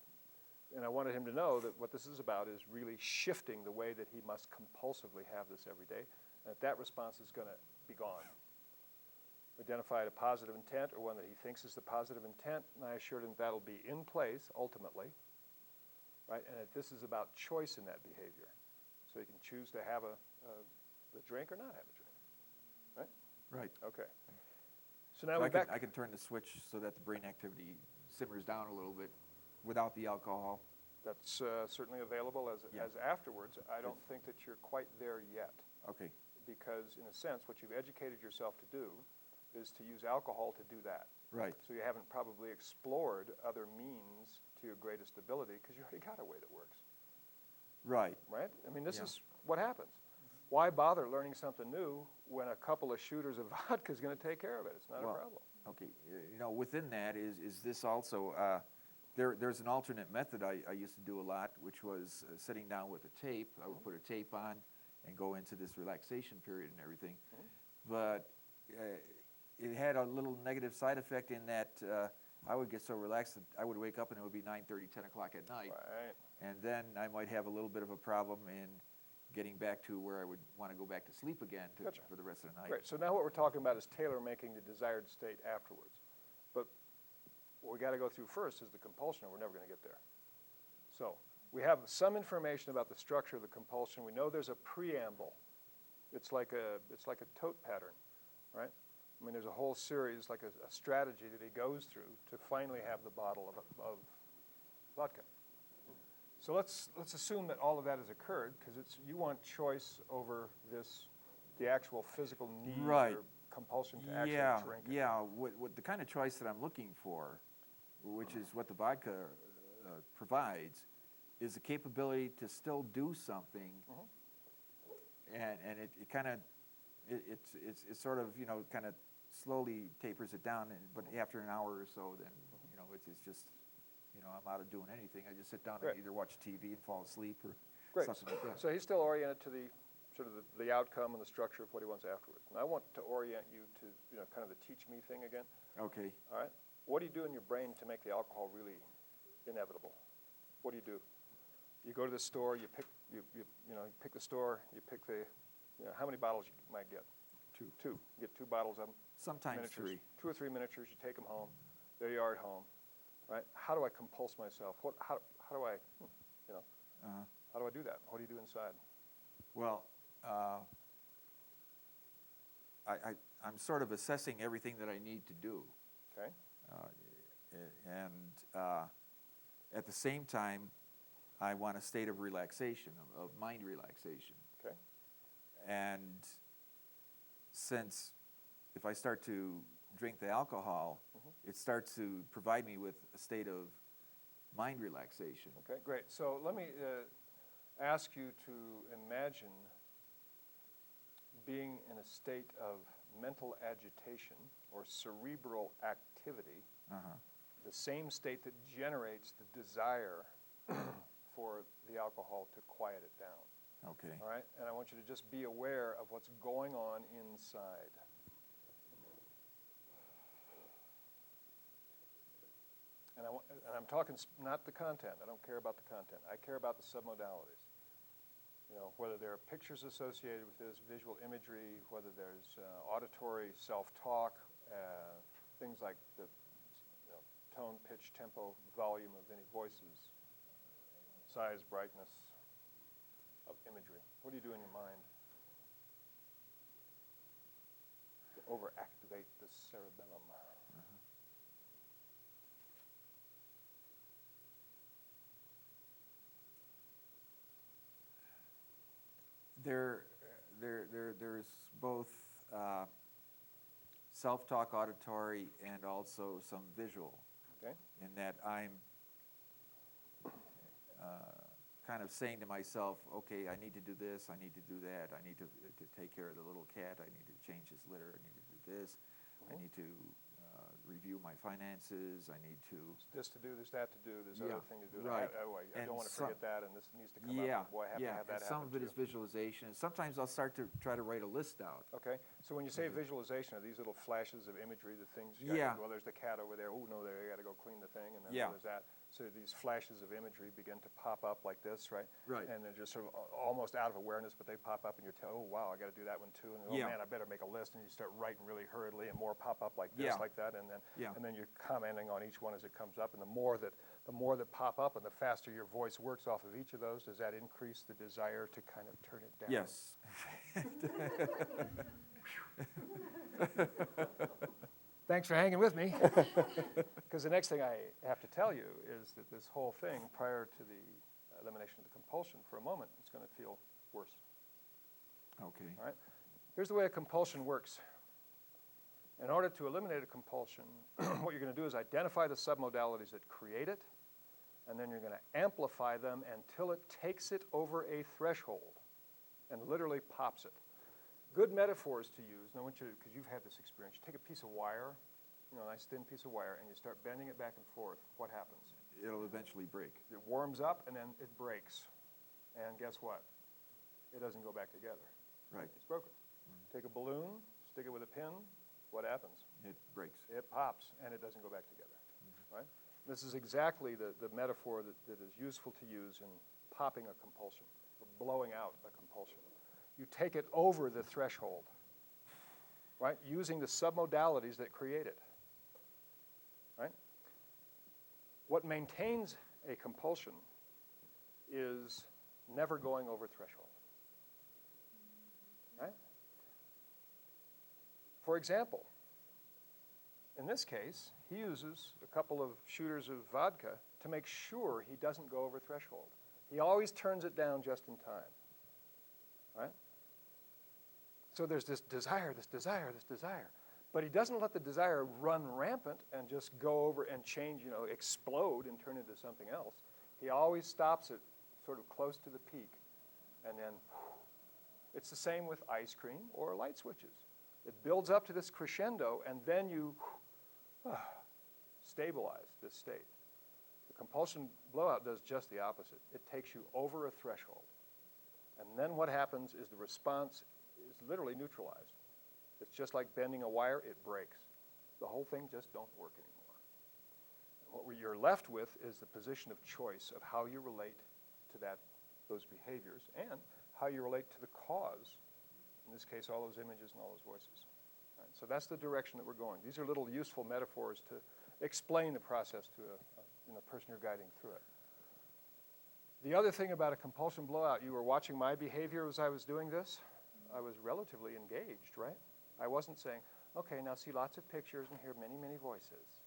And I wanted him to know that what this is about is really shifting the way that he must compulsively have this every day, and that response is going to be gone. Identified a positive intent or one that he thinks is the positive intent, and I assured him that'll be in place ultimately, right? And that this is about choice in that behavior. So you can choose to have a drink or not have a drink, right? Right. Okay. So now So we're back. I can turn the switch so that the brain activity simmers down a little bit without the alcohol. That's certainly available as afterwards. I don't think that you're quite there yet. Okay. Because in a sense, what you've educated yourself to do is to use alcohol to do that. Right. So you haven't probably explored other means to your greatest ability because you already got a way that works, Right. right? I mean, this Yeah. is what happens. Why bother learning something new when a couple of shooters of vodka is going to take care of it? It's not a problem. Okay. Within that is this also, there's an alternate method I used to do a lot, which was sitting down with a tape. I would put a tape on and go into this relaxation period and everything. But it had a little negative side effect in that I would get so relaxed that I would wake up and it would be 9:30, 10 o'clock at night. Right. And then I might have a little bit of a problem in getting back to where I would want to go back to sleep again Gotcha. for the rest of the night. Great. So now what we're talking about is tailor-making the desired state afterwards. But what we got to go through first is the compulsion, or we're never going to get there. So we have some information about the structure of the compulsion. We know there's a preamble. It's like a tote pattern, right? I mean, there's a whole series, like a strategy that he goes through to finally have the bottle of vodka. So let's assume that all of that has occurred, because you want choice over the actual physical need Right. or compulsion to actually drink it. Yeah. What the kind of choice that I'm looking for, which is what the vodka provides, is the capability to still do something, and it kind of it's sort of kind of slowly tapers it down, but after an hour or so, then, it's just, I'm out of doing anything. I just sit down Great. and either watch TV and fall asleep or Great. something like that. So he's still oriented to the sort of the outcome and the structure of what he wants afterwards. And I want to orient you to, kind of the teach me thing again. Okay. All right? What do you do in your brain to make the alcohol really inevitable? What do? You go to the store, you pick pick the store, you pick how many bottles you might get? Two. You get 2 bottles of them. Sometimes Miniatures. 3. 2 or 3 miniatures, you take them home. There you are at home, right? How do I compulse myself? How do I, how do I do that? What do you do inside? Well, I'm sort of assessing everything that I need to do. Okay? And at the same time, I want a state of relaxation, of mind relaxation. Okay. And since if I start to drink the alcohol, it starts to provide me with a state of mind relaxation. Okay, great. So let me ask you to imagine being in a state of mental agitation or cerebral activity, the same state that generates the desire for the alcohol to quiet it down. Okay. All right? And I want you to just be aware of what's going on inside. And I'm talking not the content. I don't care about the content. I care about the submodalities. Whether there are pictures associated with this, visual imagery, whether there's auditory self-talk, things like the tone, pitch, tempo, volume of any voices, size, brightness of imagery. What do you do in your mind to overactivate the cerebellum? There's both self-talk, auditory, and also some visual. Okay. In that I'm kind of saying to myself, okay, I need to do this, I need to do that, I need to take care of the little cat, I need to change his litter, I need to do this, I need to review my finances, I need to... This to do, there's that to do, there's Yeah, other thing to do. right. I don't want to And forget that, and this needs to come up. And boy, I have to have that and some happen of it is too. visualization. Sometimes I'll start to try to write a list out. Okay, so when you say visualization, are these little flashes of imagery, the things you Yeah. well, there's the cat over there, oh no, there, you got to go clean the thing, and then Yeah. there's that. So these flashes of imagery begin to pop up like this, right? Right. And they're just sort of almost out of awareness, but they pop up and you tell, oh wow, I got to do that one too, and oh Yeah. man, I better make a list, and you start writing really hurriedly, and more pop up like this, Yeah. like that, and then Yeah. you're commenting on each one as it comes up, and the more that pop up, and the faster your voice works off of each of those, does that increase the desire to kind of turn it down? Yes. Thanks for hanging with me. Because the next thing I have to tell you is that this whole thing, prior to the elimination of the compulsion, for a moment, it's going to feel worse. Okay. All right? Here's the way a compulsion works. In order to eliminate a compulsion, what you're going to do is identify the submodalities that create it, and then you're going to amplify them until it takes it over a threshold and literally pops it. Good metaphors to use, and I want you to, because you've had this experience, you take a piece of wire, a nice thin piece of wire, and you start bending it back and forth. What happens? It'll eventually break. It warms up, and then it breaks. And guess what? It doesn't go back together. Right. It's broken. Take a balloon, stick it with a pin, what happens? It breaks. It pops, and it doesn't go back together. Right? This is exactly the metaphor that is useful to use in popping a compulsion, or blowing out a compulsion. You take it over the threshold, right? Using the submodalities that create it, right? What maintains a compulsion is never going over threshold, right? For example, in this case, he uses a couple of shooters of vodka to make sure he doesn't go over threshold. He always turns it down just in time, right? So there's this desire, but he doesn't let the desire run rampant and just go over and change, explode and turn into something else. He always stops it sort of close to the peak, and then it's the same with ice cream or light switches. It builds up to this crescendo, and then you stabilize this state. The compulsion blowout does just the opposite. It takes you over a threshold. And then what happens is the response is literally neutralized. It's just like bending a wire, it breaks. The whole thing just don't work anymore. And what you're left with is the position of choice of how you relate to those behaviors and how you relate to the cause. In this case, all those images and all those voices. Right? So that's the direction that we're going. These are little useful metaphors to explain the process to a person you're guiding through it. The other thing about a compulsion blowout, you were watching my behavior as I was doing this. I was relatively engaged, right? I wasn't saying, okay, now see lots of pictures and hear many, many voices.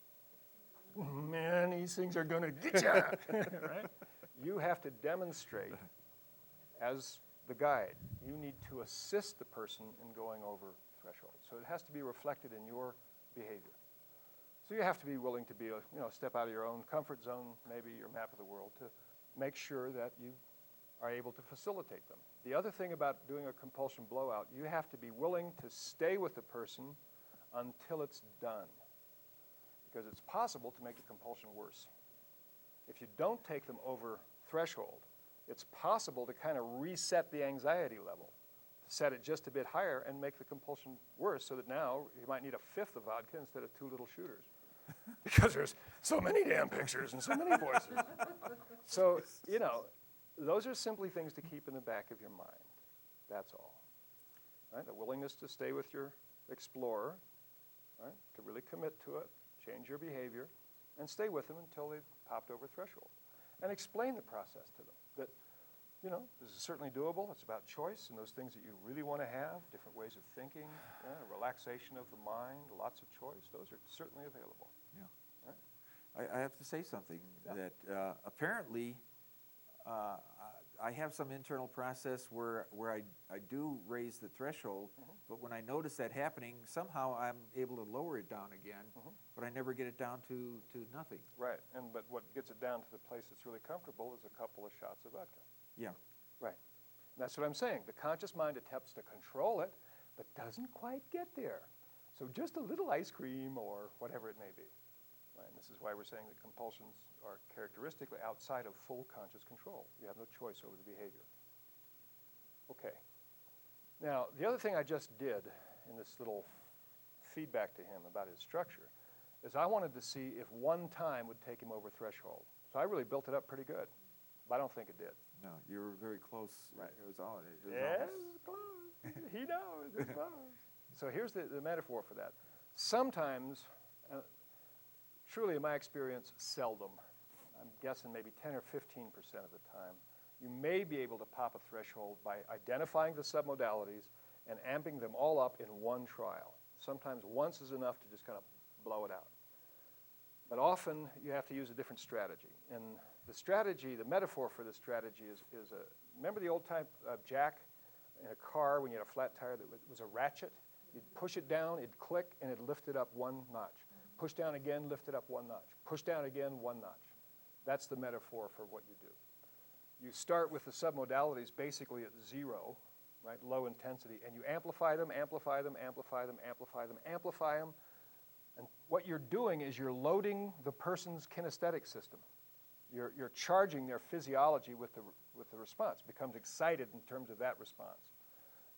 Man, these things are going to get you, right? You have to demonstrate as the guide. You need to assist the person in going over thresholds. So it has to be reflected in your behavior. So you have to be willing to be, step out of your own comfort zone, maybe your map of the world, to make sure that you are able to facilitate them. The other thing about doing a compulsion blowout, you have to be willing to stay with the person until it's done. Because it's possible to make the compulsion worse. If you don't take them over threshold, it's possible to kind of reset the anxiety level, to set it just a bit higher and make the compulsion worse so that now you might need a fifth of vodka instead of 2 little shooters. Because there's so many damn pictures and so many voices. So, those are simply things to keep in the back of your mind. That's all. Right? A willingness to stay with your explorer, right? To really commit to it, change your behavior, and stay with them until they've popped over threshold. And explain the process to them. That, this is certainly doable. It's about choice and those things that you really want to have, different ways of thinking, relaxation of the mind, lots of choice. Those are certainly available. Yeah. Right? I have to say something Yeah. that apparently I have some internal process where I do raise the threshold, but when I notice that happening, somehow I'm able to lower it down again, but I never get it down to nothing. Right. But what gets it down to the place that's really comfortable is a couple of shots of vodka. Yeah. Right. And that's what I'm saying. The conscious mind attempts to control it, but doesn't quite get there. So just a little ice cream or whatever it may be. Right? And this is why we're saying that compulsions are characteristically outside of full conscious control. You have no choice over the behavior. Okay. Now, the other thing I just did in this little feedback to him about his structure is I wanted to see if one time would take him over threshold. So I really built it up pretty good, but I don't think it did. No, you were very close. Right. It was all. Close. He knows. It's close. So here's the metaphor for that. Sometimes, truly in my experience, seldom, I'm guessing maybe 10 or 15% of the time, you may be able to pop a threshold by identifying the submodalities and amping them all up in one trial. Sometimes once is enough to just kind of blow it out. But often you have to use a different strategy. And the strategy, the metaphor for the strategy is remember the old type of jack in a car when you had a flat tire that was a ratchet? You'd push it down, it'd click, and it'd lift it up 1 notch. Push down again, lift it up 1 notch. Push down again, 1 notch. That's the metaphor for what you do. You start with the submodalities basically at 0, right, low intensity, and you amplify them, amplify them, amplify them, amplify them, amplify them. And what you're doing is you're loading the person's kinesthetic system. You're charging their physiology with the response. It becomes excited in terms of that response.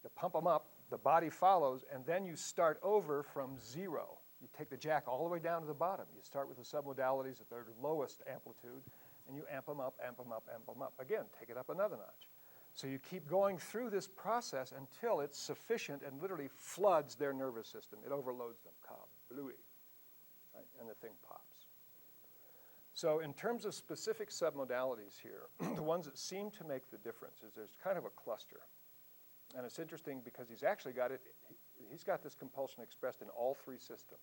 You pump them up, the body follows, and then you start over from 0. You take the jack all the way down to the bottom. You start with the submodalities at their lowest amplitude, and you amp them up, amp them up, amp them up. Again, take it up another notch. So you keep going through this process until it's sufficient and literally floods their nervous system. It overloads them, kablooey, right? And the thing pops. So in terms of specific submodalities here, the ones that seem to make the difference is there's kind of a cluster. And it's interesting because he's actually got it, he's got this compulsion expressed in all 3 systems.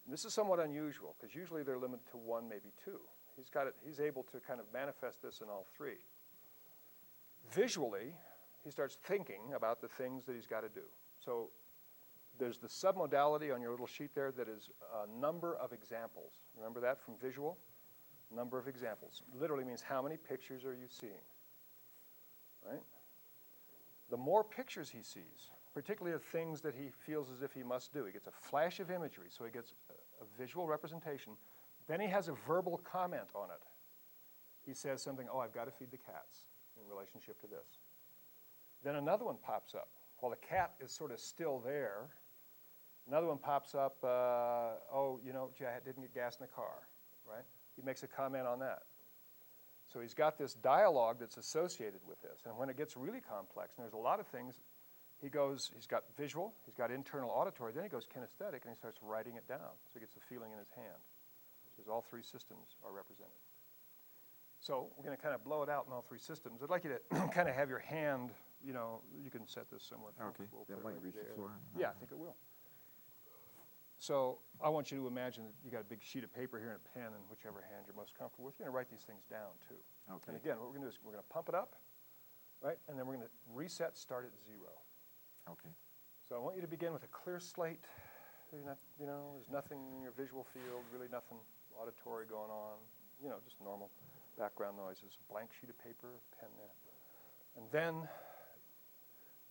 And this is somewhat unusual because usually they're limited to 1, maybe 2. He's got it, he's able to kind of manifest this in all 3. Visually, he starts thinking about the things that he's got to do. So there's the submodality on your little sheet there that is a number of examples. Remember that from visual? Number of examples. Literally means how many pictures are you seeing, right? The more pictures he sees, particularly of things that he feels as if he must do. He gets a flash of imagery, so he gets a visual representation. Then he has a verbal comment on it. He says something, oh, I've got to feed the cats in relationship to this. Then another one pops up. While the cat is sort of still there, another one pops up, oh, you know, gee, I didn't get gas in the car, right? He makes a comment on that. So he's got this dialogue that's associated with this. And when it gets really complex, and there's a lot of things, he's got visual, he's got internal auditory, then he goes kinesthetic, and he starts writing it down. So he gets the feeling in his hand. So all three systems are represented. So we're going to kind of blow it out in all three systems. I'd like you to kind of have your hand, you know, you can set this somewhere. Okay, We'll that put it might right reach the there. floor. Yeah, I think it will. So I want you to imagine that you got a big sheet of paper here and a pen in whichever hand you're most comfortable with. You're going to write these things down too. Okay. And again, what we're going to do is we're going to pump it up, right? And then we're going to reset, start at 0. Okay. So I want you to begin with a clear slate. You're not, you know, there's nothing in your visual field, really nothing auditory going on. You know, just normal background noises. Blank sheet of paper, pen there. And then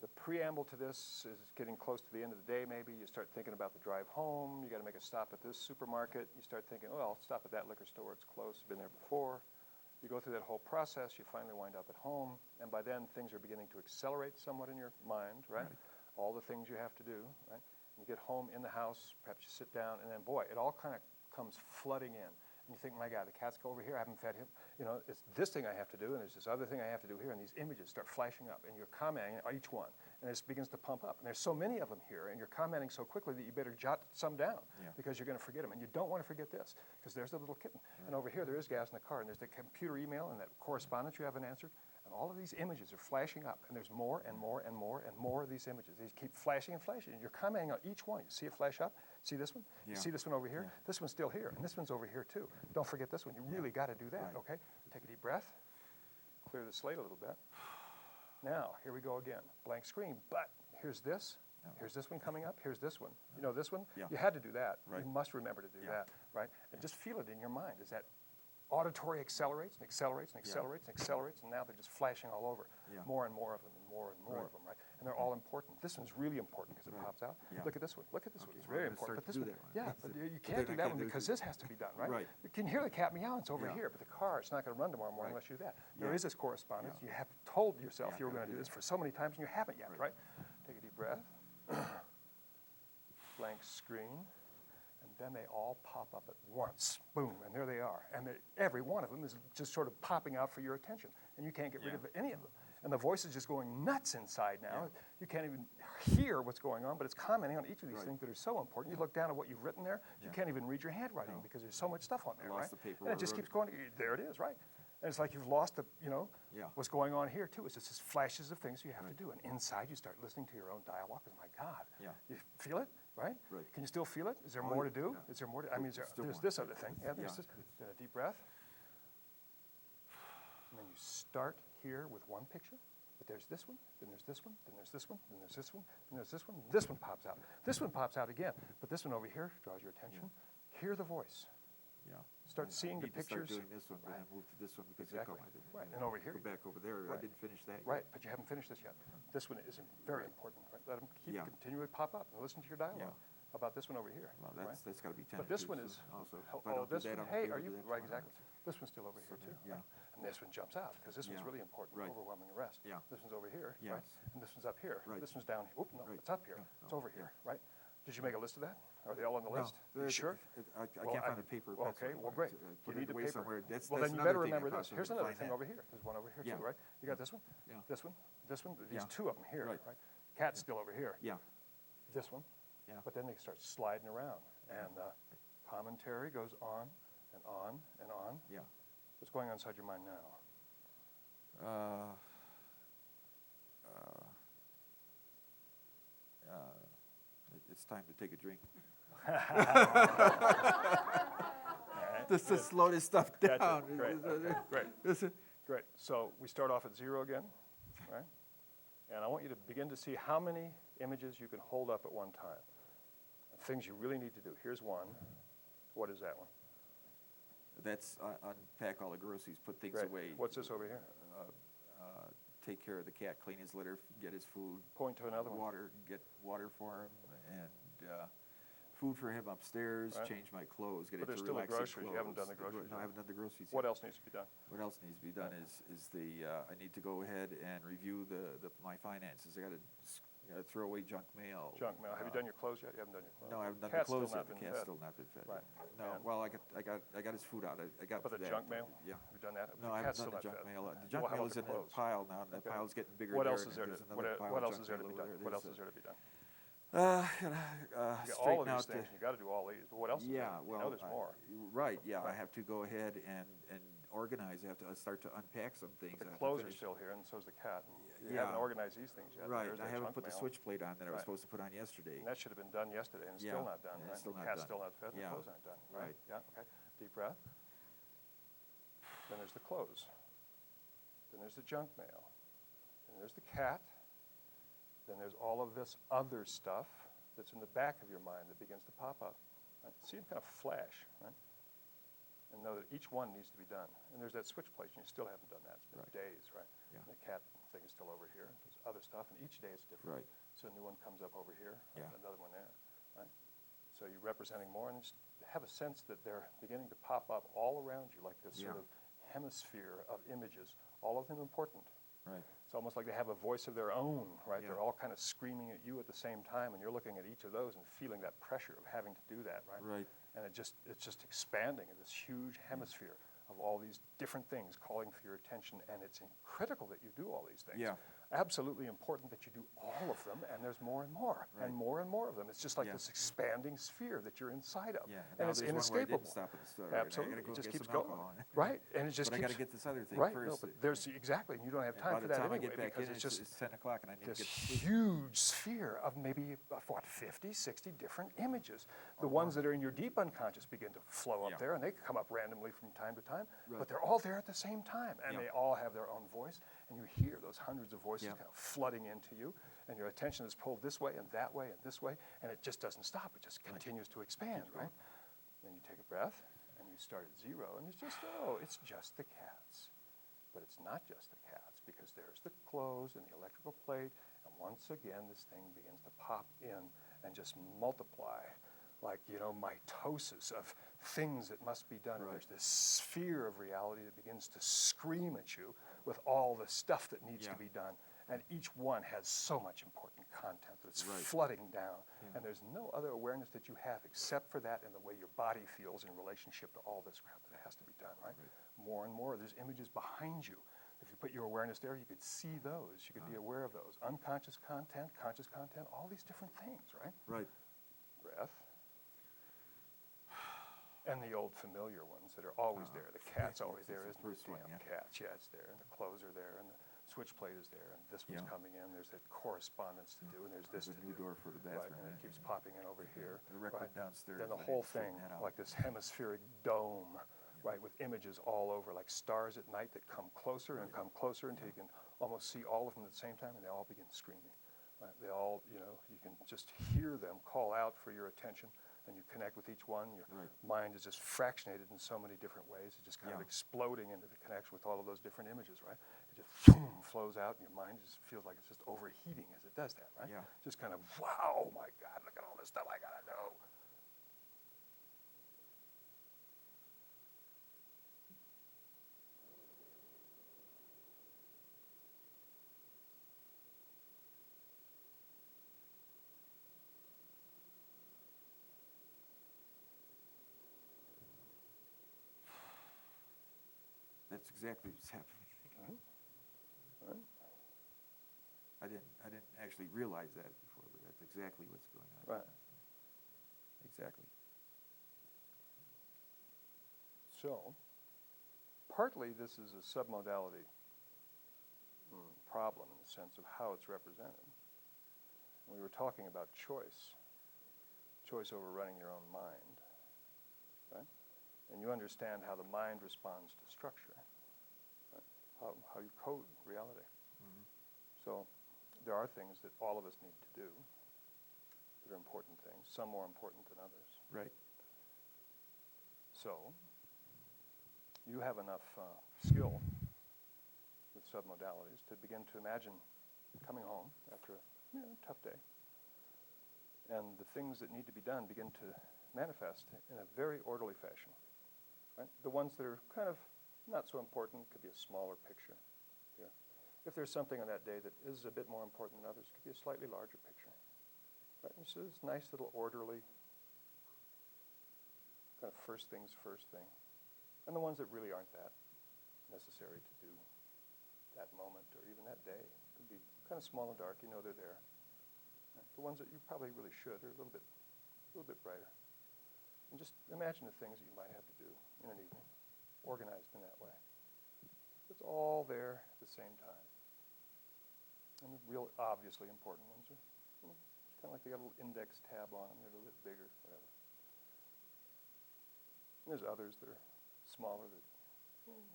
the preamble to this is getting close to the end of the day maybe. You start thinking about the drive home. You got to make a stop at this supermarket. You start thinking, well, I'll stop at that liquor store. It's close. Been there before. You go through that whole process. You finally wind up at home. And by then, things are beginning to accelerate somewhat in your mind, right? All the things you have to do, right? You get home in the house. Perhaps you sit down. And then, boy, it all kind of comes flooding in. And you think, my God, the cats go over here, I haven't fed him. You know, it's this thing I have to do, and there's this other thing I have to do here, and these images start flashing up, and you're commenting on each one, and it begins to pump up. And there's so many of them here, and you're commenting so quickly that you better jot some down, because you're going to forget them. And you don't want to forget this, because there's the little kitten. And over here, there is gas in the car, and there's the computer email and that correspondence you haven't answered. And all of these images are flashing up, and there's more and more and more and more of these images. These keep flashing and flashing, and you're commenting on each one. You see it flash up? See this one? You see this one over here? This one's still here, and this one's over here too. Don't forget this one. You really got to do that, okay? Take a deep breath. Clear the slate a little bit. Now, here we go again. Blank screen, but here's this. Here's this one coming up. Here's this one. You know this one? You had to do that. You must remember to do that, right? And just feel it in your mind. Is that auditory accelerates and accelerates and accelerates and accelerates, and now they're just flashing all over. More and more of them and more of them, right? And they're all important. This one's really important because it pops out. Look at this one. Look at this one. It's very important. But this one, but you can't do that one because this has to be done, right? You can hear the cat meow. It's over here, but the car, it's not going to run tomorrow morning unless you do that. There is this correspondence. You have told yourself you were going to do this for so many times, and you haven't yet, right? Take a deep breath. Blank screen. And then they all pop up at once. Boom, and there they are. And every one of them is just sort of popping out for your attention. And you can't get rid of any of them. And the voice is just going nuts inside now. You can't even hear what's going on, but it's commenting on each of these things that are so important. You look down at what you've written there, you can't even read your handwriting because there's so much stuff on there, right? The paper And it just keeps going. There it is, right? And it's like you've lost the, you know, what's going on here too. It's just flashes of things you have to do. And inside you start listening to your own dialogue. Oh my God. You feel it, right? Can you still feel it? Is there more to do? Is there more to, I mean, there's this other thing. There's this. Then a deep breath. And then you start here with one picture. But there's this one, then there's this one, then there's this one, then there's this one, then there's this one. This one pops out. This one pops out again. But this one over here draws your attention. Hear the voice. Start seeing the pictures. Start doing this one, but then move to this one because Exactly. And over here. Go back over there. I didn't finish that yet. Right, but you haven't finished this yet. This one is very important. Right? Let them continually pop up and listen to your dialogue. How about this one over here? Well, that's got to be 10. But this one is also. this one. Hey, are you right? Exactly. This one's still over here too. And this one jumps out because this one's really important, overwhelming the rest. This one's over here, right? And this one's up here. This one's down here. Oop, no, it's up here. It's over here, right? Did you make a list of that? Are they all on the list? You sure? I can't find the paper. Okay, well, great. You need the paper. Somewhere. Well, then you better remember this. Here's another thing over here. There's one over here too, right? You got this one? This one? This one? These two of them here, right? Cat's still over here. This one. But then they start sliding around. And commentary goes on and on and on. What's going on inside your mind now? It's time to take a drink. Just to slow this stuff down. Gotcha. Great. So we start off at 0 again, right? And I want you to begin to see how many images you can hold up at one time. Things you really need to do. Here's one. What is that one? That's unpack all the groceries, put things away. What's this over here? take care of the cat, clean his litter, get his food, Point to another one. get water for him, and food for him upstairs, Right. change my clothes, get But there's into still the relaxing groceries. You haven't done the clothes. groceries No, I yet. haven't done the groceries What yet. else needs to be done? What else needs to be done is I need to go ahead and review my finances. I gotta throw away junk mail. Junk mail. Have you done your clothes yet? You haven't done your clothes. No, I haven't done Cat's the clothes still yet. not The been cat's fed. still not been fed. Right. No, And- well, I got his food out. I got But the that. junk mail? Yeah. Have you done that? No, The I cat's haven't done the still junk not mail. fed. The junk Well, how mail about is in the a clothes? pile now, and the Okay. pile's getting bigger. What there, else and is there? there's To, another pile what of else junk is there to mail be over done? there. What else is there to be done? Gotta Yeah, all of straighten these out things. You got to do all these. But what else? Is Yeah, there? well, I know there's more. right, yeah, I Right. have to go ahead and organize. I have to start to unpack some things. But I the have to clothes are finish. still here, and so's the cat. You Yeah. haven't organized these things yet. Right, There's I that haven't junk put the mail. switch plate on that I was Right. supposed to put on yesterday. And that should have been done yesterday, and it's Yeah, still not done, and right? it's still The not cat's done. still not fed, and the Yeah. clothes aren't done, right? Right. Yeah, okay. Deep breath. Then there's the clothes. Then there's the junk mail. Then there's the cat. Then there's all of this other stuff that's in the back of your mind that begins to pop up. Right? See them kind of flash, right? And know that each one needs to be done. And there's that switch place, and you still haven't done that. It's been Right. days, right? Yeah. And the cat thing is still over here. There's other stuff, and each day is different. Right. So a new one comes up over here, Yeah. another one there, right? So you're representing more, and just have a sense that they're beginning to pop up all around you, like this sort Yeah. of hemisphere of images, all of them important. Right. It's almost like they have a voice of their own, right? Yeah. They're all kind of screaming at you at the same time, and you're looking at each of those and feeling that pressure of having to do that, right? Right. And it's just expanding in this huge hemisphere of all these different things calling for your attention, and it's critical that you do all these things. Yeah. Absolutely important that you do all of them, and there's more and more, Right. and more of them. It's just like Yeah. this expanding sphere that you're inside of, Yeah. and Now it's there's one where I inescapable. didn't stop at the store. Right? Absolutely, I gotta go it just get keeps some going, alcohol. right? And it just But I keeps. gotta get this other thing right, first. no, but there's exactly, and you don't have And time by for the that time I anyway get back because in, it's just it's 10 o'clock, and I need to this get to sleep. huge sphere of maybe, what, 50, 60 different images. The ones that are in your deep unconscious begin to flow up Yeah. there, and they come up randomly from time to time, Right. but they're all there at the same time, and Yeah. they all have their own voice, and you hear those hundreds of voices Yeah. kind of flooding into you, and your attention is pulled this way and that way and this way, and it just doesn't stop. It just continues to expand, right? Then you take a breath, and you start at zero, and it's just the cats. But it's not just the cats, because there's the clothes and the electrical plate, and once again, this thing begins to pop in and just multiply like, mitosis of things that must be done. And there's this sphere of reality that begins to scream at you with all the stuff that needs to Yeah. be done. And each one has so much important content that it's Right. flooding down. Yeah. And there's no other awareness that you have except for that and the way your body feels in relationship to all this crap that has to be done, right? More and more, there's images behind you. If you put your awareness there, you could see those. You could be aware of those. Unconscious content, conscious content, all these different things, right? Right. Breath. And the old familiar ones that are always there. The cat's always there, That's isn't the it? first one, Damn yeah. cats, yeah, it's there. And the clothes are there, and the switch plate is there, and this one's Yeah. coming in. There's that correspondence to do, and there's this There's to a new do. door for the Right, bathroom. and it and keeps popping in over here. The record right? downstairs. Then the I need whole to straighten thing, that out. like this hemispheric dome, right, with images all over, like stars at night that come closer and come closer until you can almost see all of them at the same time, and they all begin screaming. Right? They all, you can just hear them call out for your attention, and you connect with each one. Your Right. mind is just fractionated in so many different ways. It's just kind of Yeah. exploding into the connection with all of those different images, right? It just boom, flows out, and your mind just feels like it's just overheating as it does that, right? Yeah. Just kind of, wow, my God, look at all this stuff I gotta do. That's exactly what's happening. Right. I didn't actually realize that before, but that's exactly what's going on. Right. Exactly. So, partly this is a submodality problem in the sense of how it's represented. We were talking about choice over running your own mind, right? And you understand how the mind responds to structure, right? How you code reality. Mhm. So there are things that all of us need to do that are important things, some more important than others. Right. So you have enough skill with submodalities, to begin to imagine coming home after a tough day, and the things that need to be done begin to manifest in a very orderly fashion. Right? The ones that are kind of not so important could be a smaller picture here. If there's something on that day that is a bit more important than others, it could be a slightly larger picture. Right? This is nice little orderly, kind of first things first thing. And the ones that really aren't that necessary to do that moment or even that day could be kind of small and dark. You know they're there. Right? The ones that you probably really should are a little bit brighter. And just imagine the things that you might have to do in an evening, organized in that way. It's all there at the same time. And the real obviously important ones are, it's kind of like they got a little index tab on them. They're a little bit bigger, whatever. And there's others that are smaller that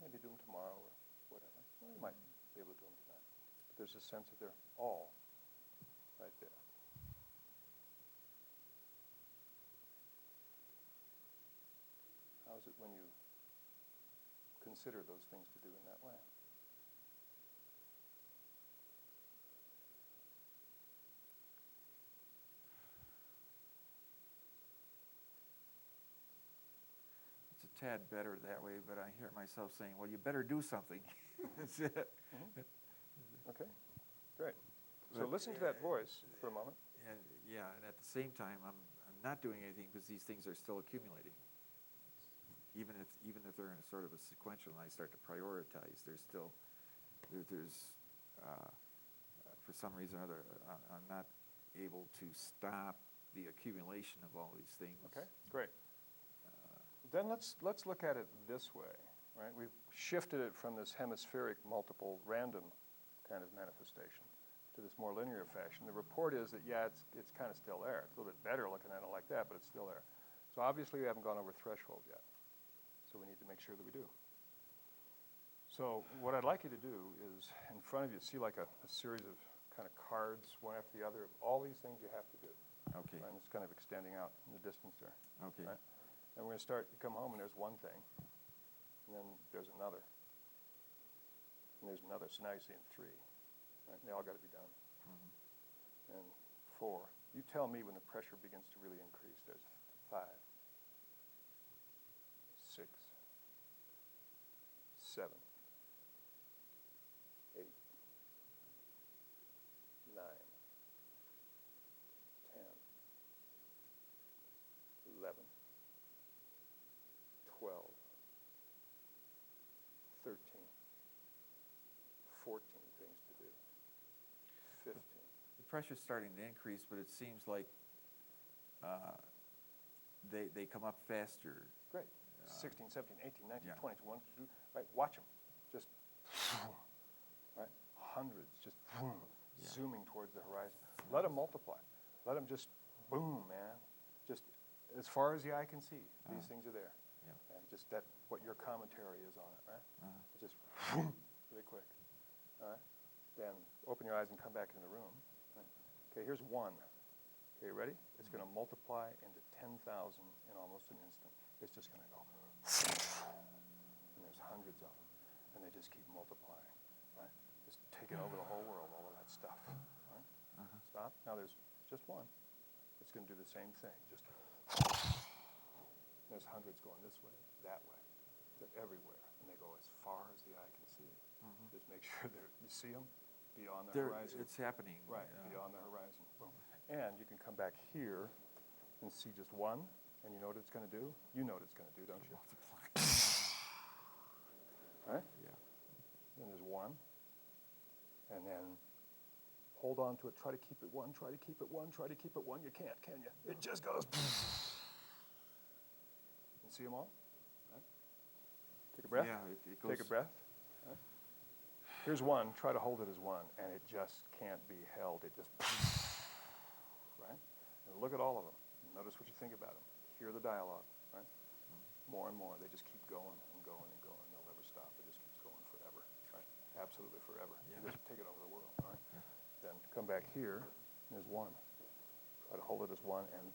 maybe do them tomorrow or whatever. Well, you might be able to do them tonight. But there's a sense that they're all right there. How is it when you consider those things to do in that way? It's a tad better that way, but I hear myself saying, well, you better do something. That's it. Okay, great. So listen to that voice for a moment. And yeah, and at the same time, I'm not doing anything because these things are still accumulating. Even if they're in a sort of a sequential, and I start to prioritize, there's still for some reason or other, I'm not able to stop the accumulation of all these things. Okay, great. Then let's look at it this way, right? We've shifted it from this hemispheric, multiple, random kind of manifestation to this more linear fashion. The report is that, yeah, it's kind of still there. It's a little bit better looking at it like that, but it's still there. So obviously we haven't gone over threshold yet. So we need to make sure that we do. So what I'd like you to do is, in front of you, see like a series of kind of cards, one after the other, of all these things you have to do. Okay. Right? And it's kind of extending out in the distance there. Okay. Right? And we're going to start, you come home and there's one thing, and then there's another, and there's another. So now you're seeing three. Right? And they all got to be done. And four. You tell me when the pressure begins to really increase. There's 5, 6, 7, 8, 9, 10, 11, 12, 13, 14 things to do, 15. The pressure's starting to increase, but it seems like they come up faster. Great. 16, 17, 18, 19, yeah. 20, 21, 22, right? Watch them. Just, right? Hundreds just zooming towards the horizon. Let them multiply. Let them just boom, man. Just as far as the eye can see, these things are there. Yeah. And just that, what your commentary is on it, right? Just really quick. All right? Then open your eyes and come back into the room. Right? Okay, here's 1. Okay, ready? It's going to multiply into 10,000 in almost an instant. It's just going to go. And there's hundreds of them. And they just keep multiplying, right? Just taking over the whole world, all of that stuff, right? Stop. Now there's just 1. It's going to do the same thing. Just there's hundreds going this way, that way. They're everywhere. And they go as far as the eye can see. Just make sure you see them beyond the horizon. It's happening. Right, beyond the horizon. Boom. And you can come back here and see just 1, and you know what it's going to do? You know what it's going to do, don't you? Right? Yeah. Then there's 1. And then hold on to it. Try to keep it 1. Try to keep it 1. Try to keep it 1. You can't, can you? It just goes. You see them all? Right? Take a breath. Yeah, it goes. Take a breath. Right? Here's 1. Try to hold it as 1. And it just can't be held. It just. Right? And look at all of them. Notice what you think about them. Hear the dialogue. Right? More and more. They just keep going and going and going. They'll never stop. It just keeps going forever. Right? Absolutely forever. Yeah. You just take it over the world. All right? Then come back here. There's 1. Try to hold it as 1 and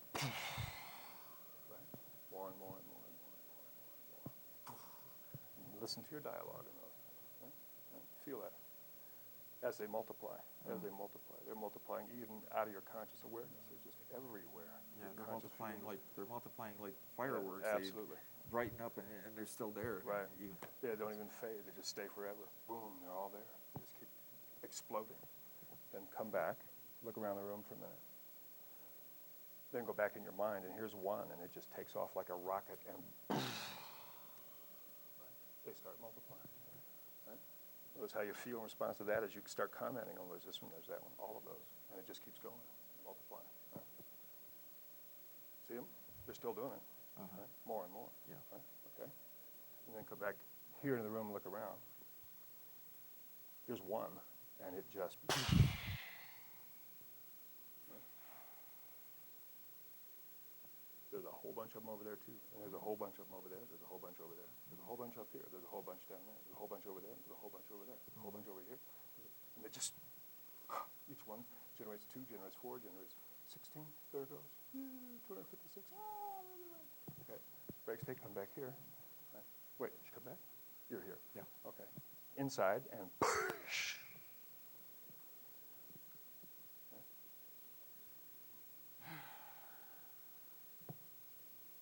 right? More and more and more and more and more and more and more. And listen to your dialogue in those. Right? Right? Feel that. as they multiply, they're multiplying even out of your conscious awareness. They're just everywhere. Yeah, Your they're conscious multiplying like fireworks. absolutely. They brighten up and they're still there. Right. Even. They don't even fade. They just stay forever. Boom, they're all there. They just keep exploding. Then come back, look around the room for a minute. Then go back in your mind, and here's one, and it just takes off like a rocket, and they start multiplying. Right? Notice how you feel in response to that as you start commenting on, there's this one, there's that one, all of those, and it just keeps going, multiplying. Right? See them? They're still doing it. Right? More and more. Yeah. Right? Okay. And then come back here into the room and look around. Here's one, and it just. There's a whole bunch of them over there too, and there's a whole bunch of them over there. There's a whole bunch over there. There's a whole bunch up here. There's a whole bunch down there. There's a whole bunch over there. There's a whole bunch over there. There's a whole bunch over here. And they just, each one generates 2, generates 4, generates 16. There it goes. 256. Okay. Breaks, they come back here. Right. Wait, did you come back? You're here. Yeah. Okay. Inside and.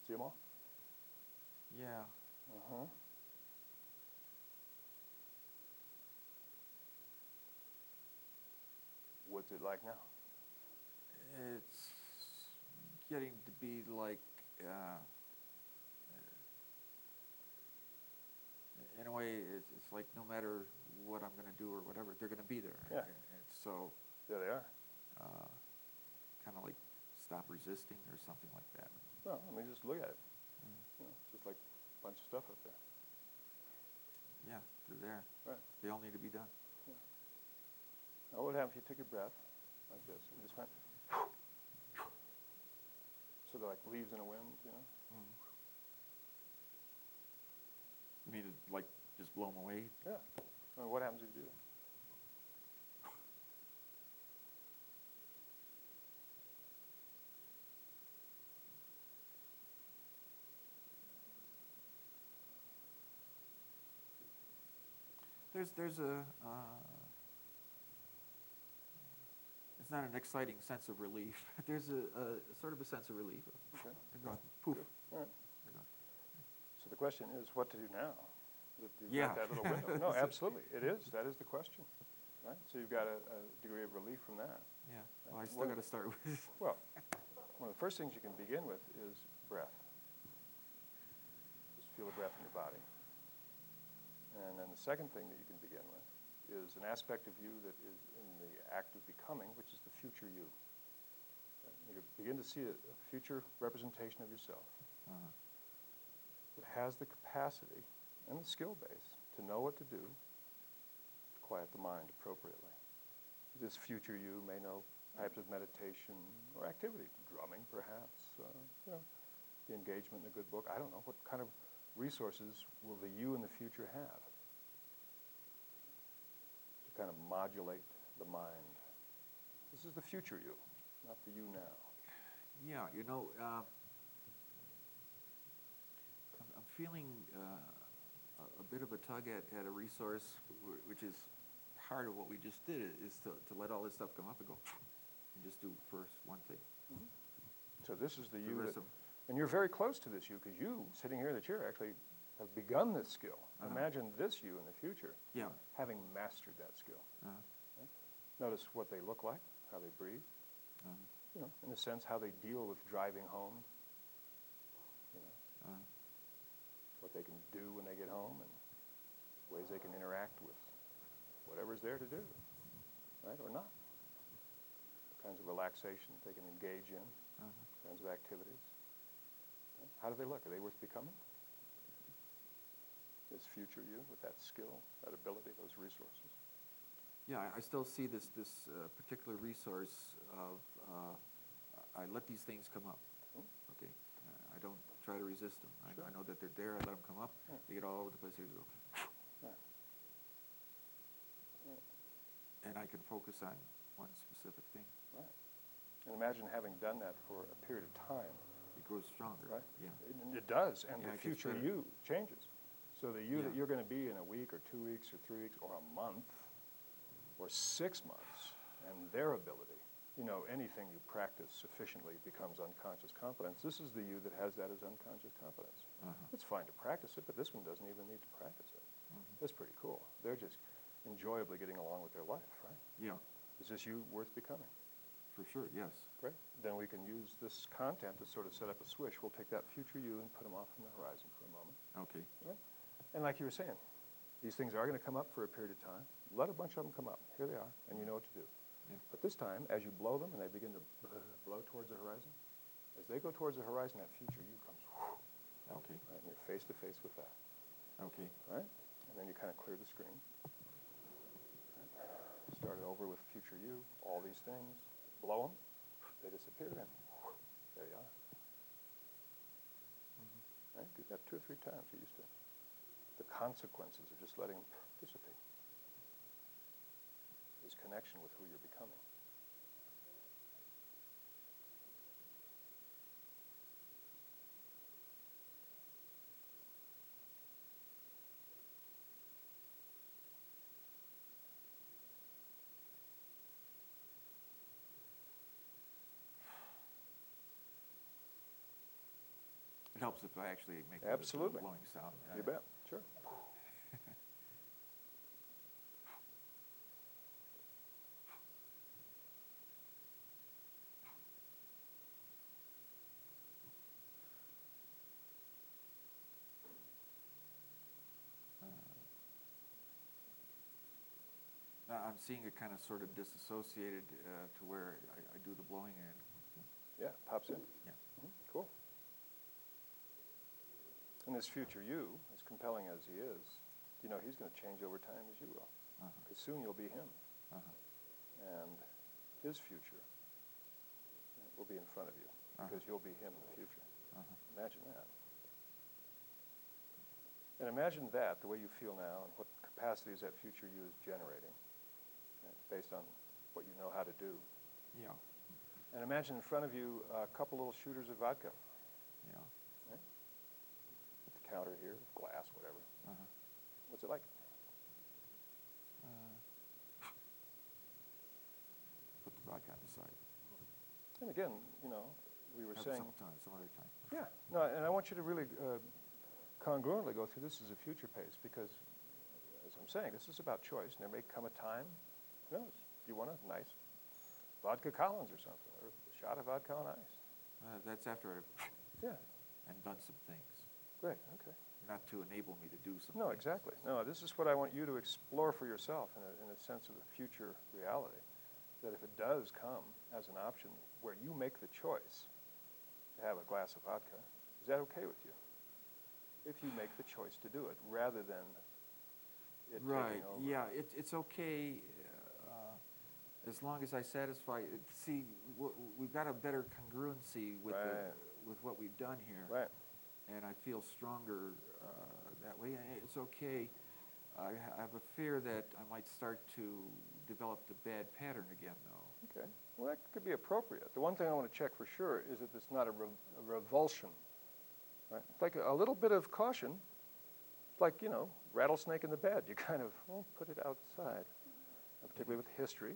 See them all? Yeah. Uh-huh. What's it like now? It's getting to be like, in a way, it's like no matter what I'm going to do or whatever, they're going to be there. Yeah. And so, There they are. kind of like stop resisting or something like that. Well, I mean, just look at it. You know, just like a bunch of stuff up there. Yeah, they're there. Right. They all need to be done. Now, what happens if you took your breath like this and just went, sort of like leaves in a wind, you know? You mean to, like, just blow them away? Yeah. I mean, what happens if you do that? There's a, it's not an exciting sense of relief. There's a sort of a sense of relief. Okay. They're gone. Poof. Good. All right. They're gone. So the question is what to do now that you've Yeah. got that little window. No, absolutely. It is. That is the question. Right? So you've got a degree of relief from that. Yeah. Well, I still got to start with. Well, one of the first things you can begin with is breath. Just feel the breath in your body. And then the second thing that you can begin with is an aspect of you that is in the act of becoming, which is the future you. Right? You begin to see a future representation of yourself that has the capacity and the skill base to know what to do to quiet the mind appropriately. This future you may know types of meditation or activity, drumming perhaps, you know, the engagement in a good book. I don't know. What kind of resources will the you in the future have to kind of modulate the mind? This is the future you, not the you now. Yeah, you know, I'm feeling a bit of a tug at a resource which is part of what we just did, is to let all this stuff come up and go and just do first one thing. So this is the you rest that, of- and you're very close to this you, because you, sitting here in the chair, actually have begun this skill. Imagine this you in the future, Yeah. having mastered that skill. Uh-huh. Right? Notice what they look like, how they breathe, you know, in a sense, how they deal with driving home, you know, what they can do when they get home, and ways they can interact with whatever's there to do, right, or not. What kinds of relaxation they can engage in, kinds of activities. Right? How do they look? Are they worth becoming? This future you with that skill, that ability, those resources. Yeah, I still see this particular resource of I let these things come up. Okay, I don't try to resist them. Sure. I know that they're there. I let them come up. Yeah. They get all over the place. Here you go, Right. Right. and I can focus on one specific thing. Right. And imagine having done that for a period of time. It grows stronger. Right? Yeah. It does, and Yeah, the it gets future better. you changes. So the you that Yeah. you're going to be in a week or 2 weeks or 3 weeks or a month or 6 months, and their ability. You know, anything you practice sufficiently becomes unconscious competence. This is the you that has that as unconscious competence. It's fine to practice it, but this one doesn't even need to practice it. That's pretty cool. They're just enjoyably getting along with their life, right? Yeah, Is this you worth becoming? for sure, yes. Great. Then we can use this content to sort of set up a switch. We'll take that future you and put them off in the horizon for a moment. Okay. Right? And like you were saying, these things are going to come up for a period of time. Let a bunch of them come up. Here they are, and you know what to do. Yeah. But this time, as you blow them and they begin to blow towards the horizon, as they go towards the horizon, that future you comes, Okay. right, and you're face to face with that, Okay. right? And then you kind of clear the screen. Right? Start it over with future you, all these things, blow them, they disappear, and there you are. Right? Do that 2 or 3 times. You're used to it. The consequences of just letting them dissipate is connection with who you're becoming. It helps if I actually make Absolutely. the blowing sound. You bet. Sure. I'm seeing it kind of sort of disassociated to where I do the blowing and Yeah, pops in. Yeah. Cool. And this future you, as compelling as he is, you know, he's going to change over time as you will. Because soon you'll be him. And his future will be in front of you. Because you'll be him in the future. Imagine that. And imagine that, the way you feel now, and what capacities that future you is generating, based on what you know how to do. Yeah. And imagine in front of you a couple little shooters of vodka. Yeah. Right? At the counter here, glass, whatever. What's it like? Put the vodka on the side. And again, you know, we were saying... Some other time. Yeah. No, and I want you to really congruently go through this as a future pace, because, as I'm saying, this is about choice, and there may come a time, who knows, do you want a nice vodka Collins or something, or a shot of vodka on ice? That's after I've Yeah. and done some things, Great, okay. not to enable me to do something. No, exactly. No, this is what I want you to explore for yourself in a sense of the future reality, that if it does come as an option where you make the choice to have a glass of vodka, is that okay with you? If you make the choice to do it, rather than it Right, taking over. yeah, it's okay as long as I satisfy, see, we've got a better congruency with, Right. with what we've done here. Right. And I feel stronger that way. And it's okay. I have a fear that I might start to develop the bad pattern again, though. Okay. Well, that could be appropriate. The one thing I want to check for sure is that it's not a revulsion. Right? It's like a little bit of caution. It's like, you know, rattlesnake in the bed. You kind of put it outside, and particularly with history.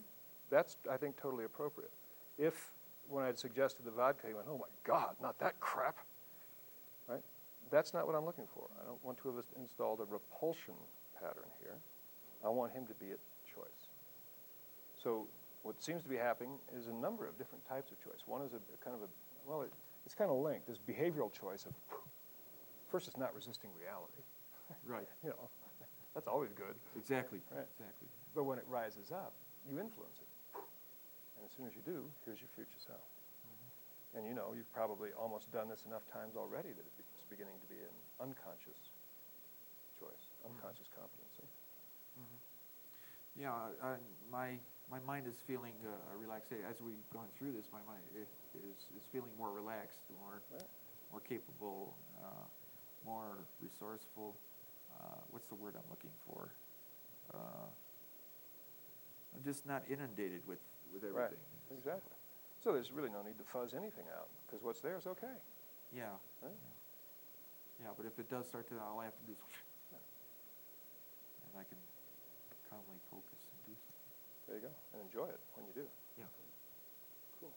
That's, I think, totally appropriate. If, when I'd suggested the vodka, you went, oh my God, not that crap, right? That's not what I'm looking for. I don't want to have installed a repulsion pattern here. I want him to be at choice. So what seems to be happening is a number of different types of choice. One is a kind of a, well, it's kind of linked. This behavioral choice of, first, it's not resisting reality. Right. You know, that's always good. Exactly. Right. Exactly. But when it rises up, you influence it. And as soon as you do, here's your future self. And you know, you've probably almost done this enough times already that it's beginning to be an unconscious choice, unconscious competency. Yeah, my mind is feeling relaxed. As we've gone through this, my mind is feeling more relaxed, more capable, more resourceful. What's the word I'm looking for? I'm just not inundated with everything. Right, exactly. So there's really no need to fuzz anything out, because what's there is okay. Yeah. Right? Yeah, but if it does start to, all I have to do is, and I can calmly focus and do something. There you go, and enjoy it when you do. Yeah. Cool.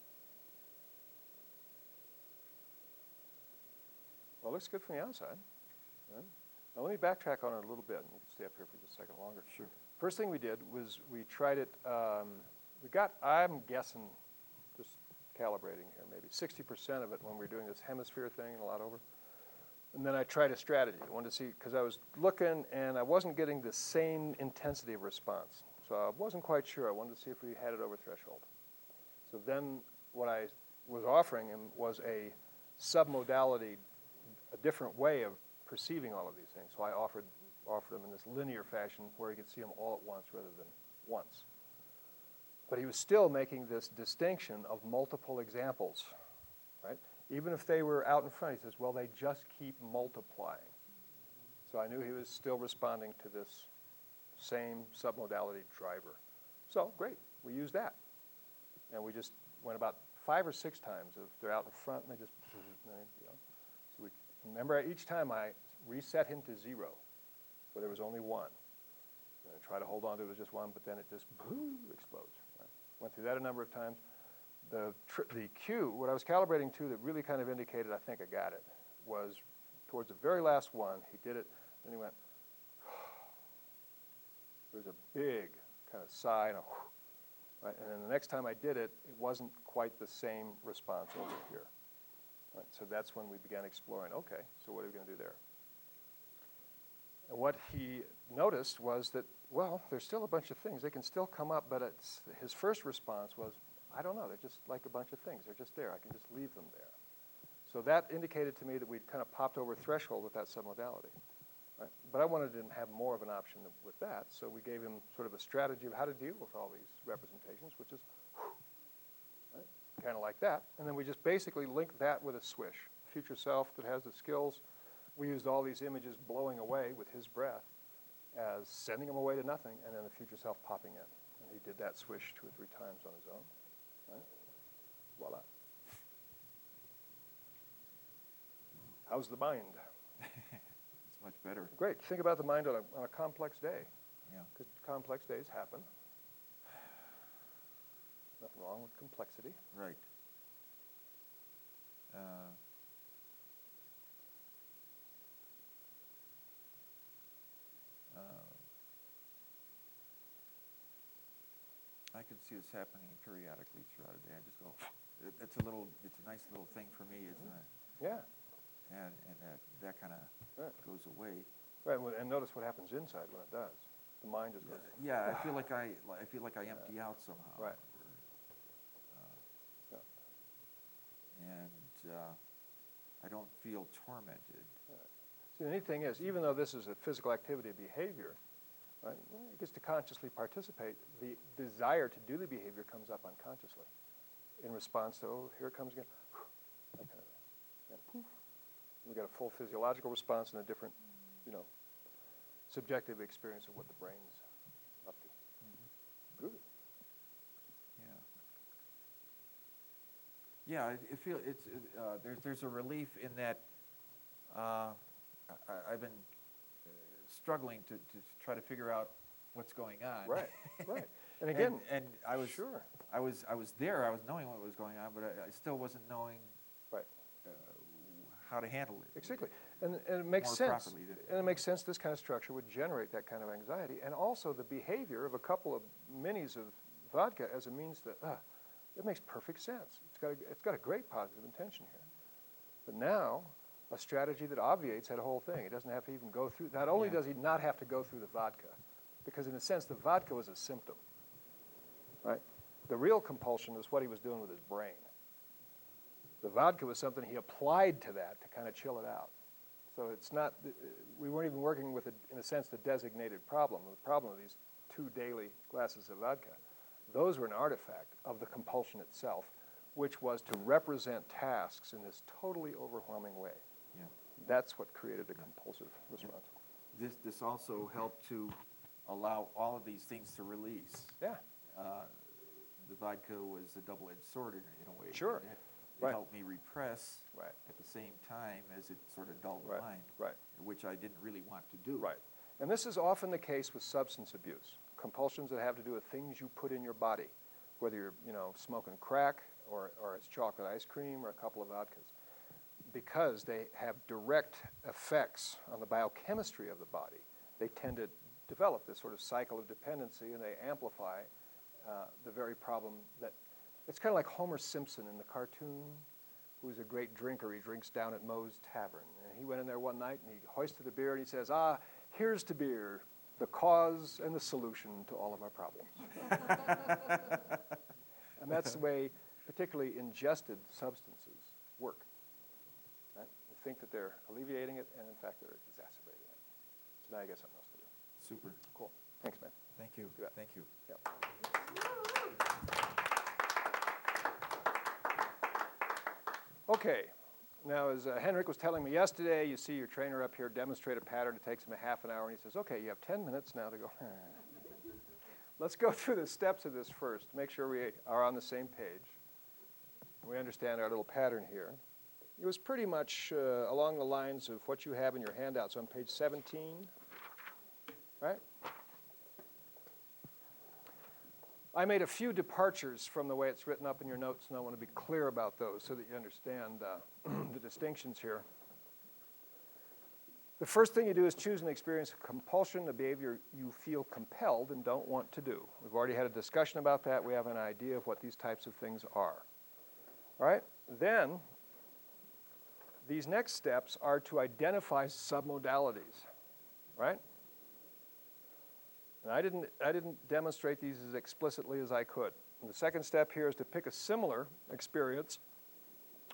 Well, it looks good from the outside. Right? Now let me backtrack on it a little bit, and you can stay up here for just a second longer. Sure. First thing we did was we tried it, we got, I'm guessing, just calibrating here, maybe 60% of it when we were doing this hemisphere thing and a lot over. And then I tried a strategy. I wanted to see, because I was looking and I wasn't getting the same intensity of response. So I wasn't quite sure. I wanted to see if we had it over threshold. So then what I was offering him was a submodality, a different way of perceiving all of these things. So I offered them in this linear fashion where he could see them all at once rather than once. But he was still making this distinction of multiple examples, right? Even if they were out in front, he says, well, they just keep multiplying. So I knew he was still responding to this same submodality driver. So great, we used that. And we just went about 5 or 6 times. If they're out in front and they just, you know. So we remember each time I reset him to 0, where there was only 1. And I try to hold on to it was just 1, but then it just explodes. Right? Went through that a number of times. The cue, what I was calibrating to that really kind of indicated I think I got it, was towards the very last one, he did it, and he went, there's a big kind of sigh and a right? And then the next time I did it, it wasn't quite the same response over here. Right? So that's when we began exploring, okay, so what are we going to do there? And what he noticed was that, well, there's still a bunch of things. They can still come up, but his first response was, I don't know, they're just like a bunch of things. They're just there. I can just leave them there. So that indicated to me that we'd kind of popped over threshold with that submodality. Right? But I wanted to have more of an option with that, so we gave him sort of a strategy of how to deal with all these representations, which is right? Kind of like that. And then we just basically linked that with a swish. Future self that has the skills. We used all these images blowing away with his breath as sending them away to nothing, and then the future self popping in. And he did that swish 2 or 3 times on his own. Right? Voila. How's the mind? It's much better. Great. Think about the mind on a complex day. Yeah. Because complex days happen. Nothing wrong with complexity. Right. I could see this happening periodically throughout a day. I just go, it's a nice little thing for me, isn't it? Yeah. And that kind of goes away. Right. Well, and notice what happens inside when it does. The mind just goes. Yeah, I feel like I empty out somehow. Right. And I don't feel tormented. See, the neat thing is, even though this is a physical activity behavior, right, well, it gets to consciously participate. The desire to do the behavior comes up unconsciously in response to, oh, here it comes again. That kind of thing. And poof. We got a full physiological response and a different, subjective experience of what the brain's up to. Mm-hmm. Good. Yeah, I feel there's a relief in that I've been struggling to try to figure out what's going on. Right, right. And again, and I was sure. I was there. I was knowing what was going on, but I still wasn't knowing right. How to handle it. Exactly, and it makes more sense. properly And it makes sense. This kind of structure would generate that kind of anxiety, and also the behavior of a couple of minis of vodka as a means that it makes perfect sense. It's got a great positive intention here. But now, a strategy that obviates that whole thing. It doesn't have to even go through. Not only does he not have to go through the vodka, because in a sense the vodka was a symptom. Right? The real compulsion was what he was doing with his brain. The vodka was something he applied to that to kind of chill it out. So it's not, we weren't even working with, in a sense, the designated problem. The problem of these 2 daily glasses of vodka. Those were an artifact of the compulsion itself, which was to represent tasks in this totally overwhelming way. Yeah. That's what created a compulsive response. This also helped to allow all of these things to release. Yeah. The vodka was a double-edged sword in a way. Sure. It Right. helped me repress Right. at the same time as it sort of dulled the Right. mind, Right. which I didn't really want to do. Right. And this is often the case with substance abuse. compulsions that have to do with things you put in your body, whether you're, smoking crack or it's chocolate ice cream or a couple of vodkas, because they have direct effects on the biochemistry of the body. They tend to develop this sort of cycle of dependency, and they amplify the very problem that, it's kind of like Homer Simpson in the cartoon, who's a great drinker. He drinks down at Moe's Tavern. And he went in there one night and he hoisted a beer and he says, here's to beer, the cause and the solution to all of our problems. And that's the way particularly ingested substances work. Right? You think that they're alleviating it, and in fact they're exacerbating it. So now you got something else to do. Super. Cool. Thanks, man. Thank you. You bet. Thank you. Yep. Okay. Now, as Henrik was telling me yesterday, you see your trainer up here demonstrate a pattern. It takes him a half an hour, and he says, okay, you have 10 minutes now to go. Let's go through the steps of this first, make sure we are on the same page. We understand our little pattern here. It was pretty much along the lines of what you have in your handouts on page 17, right? I made a few departures from the way it's written up in your notes, and I want to be clear about those so that you understand the distinctions here. The first thing you do is choose and experience a compulsion, a behavior you feel compelled and don't want to do. We've already had a discussion about that. We have an idea of what these types of things are. All right? Then, these next steps are to identify submodalities, right? And I didn't demonstrate these as explicitly as I could. And the second step here is to pick a similar experience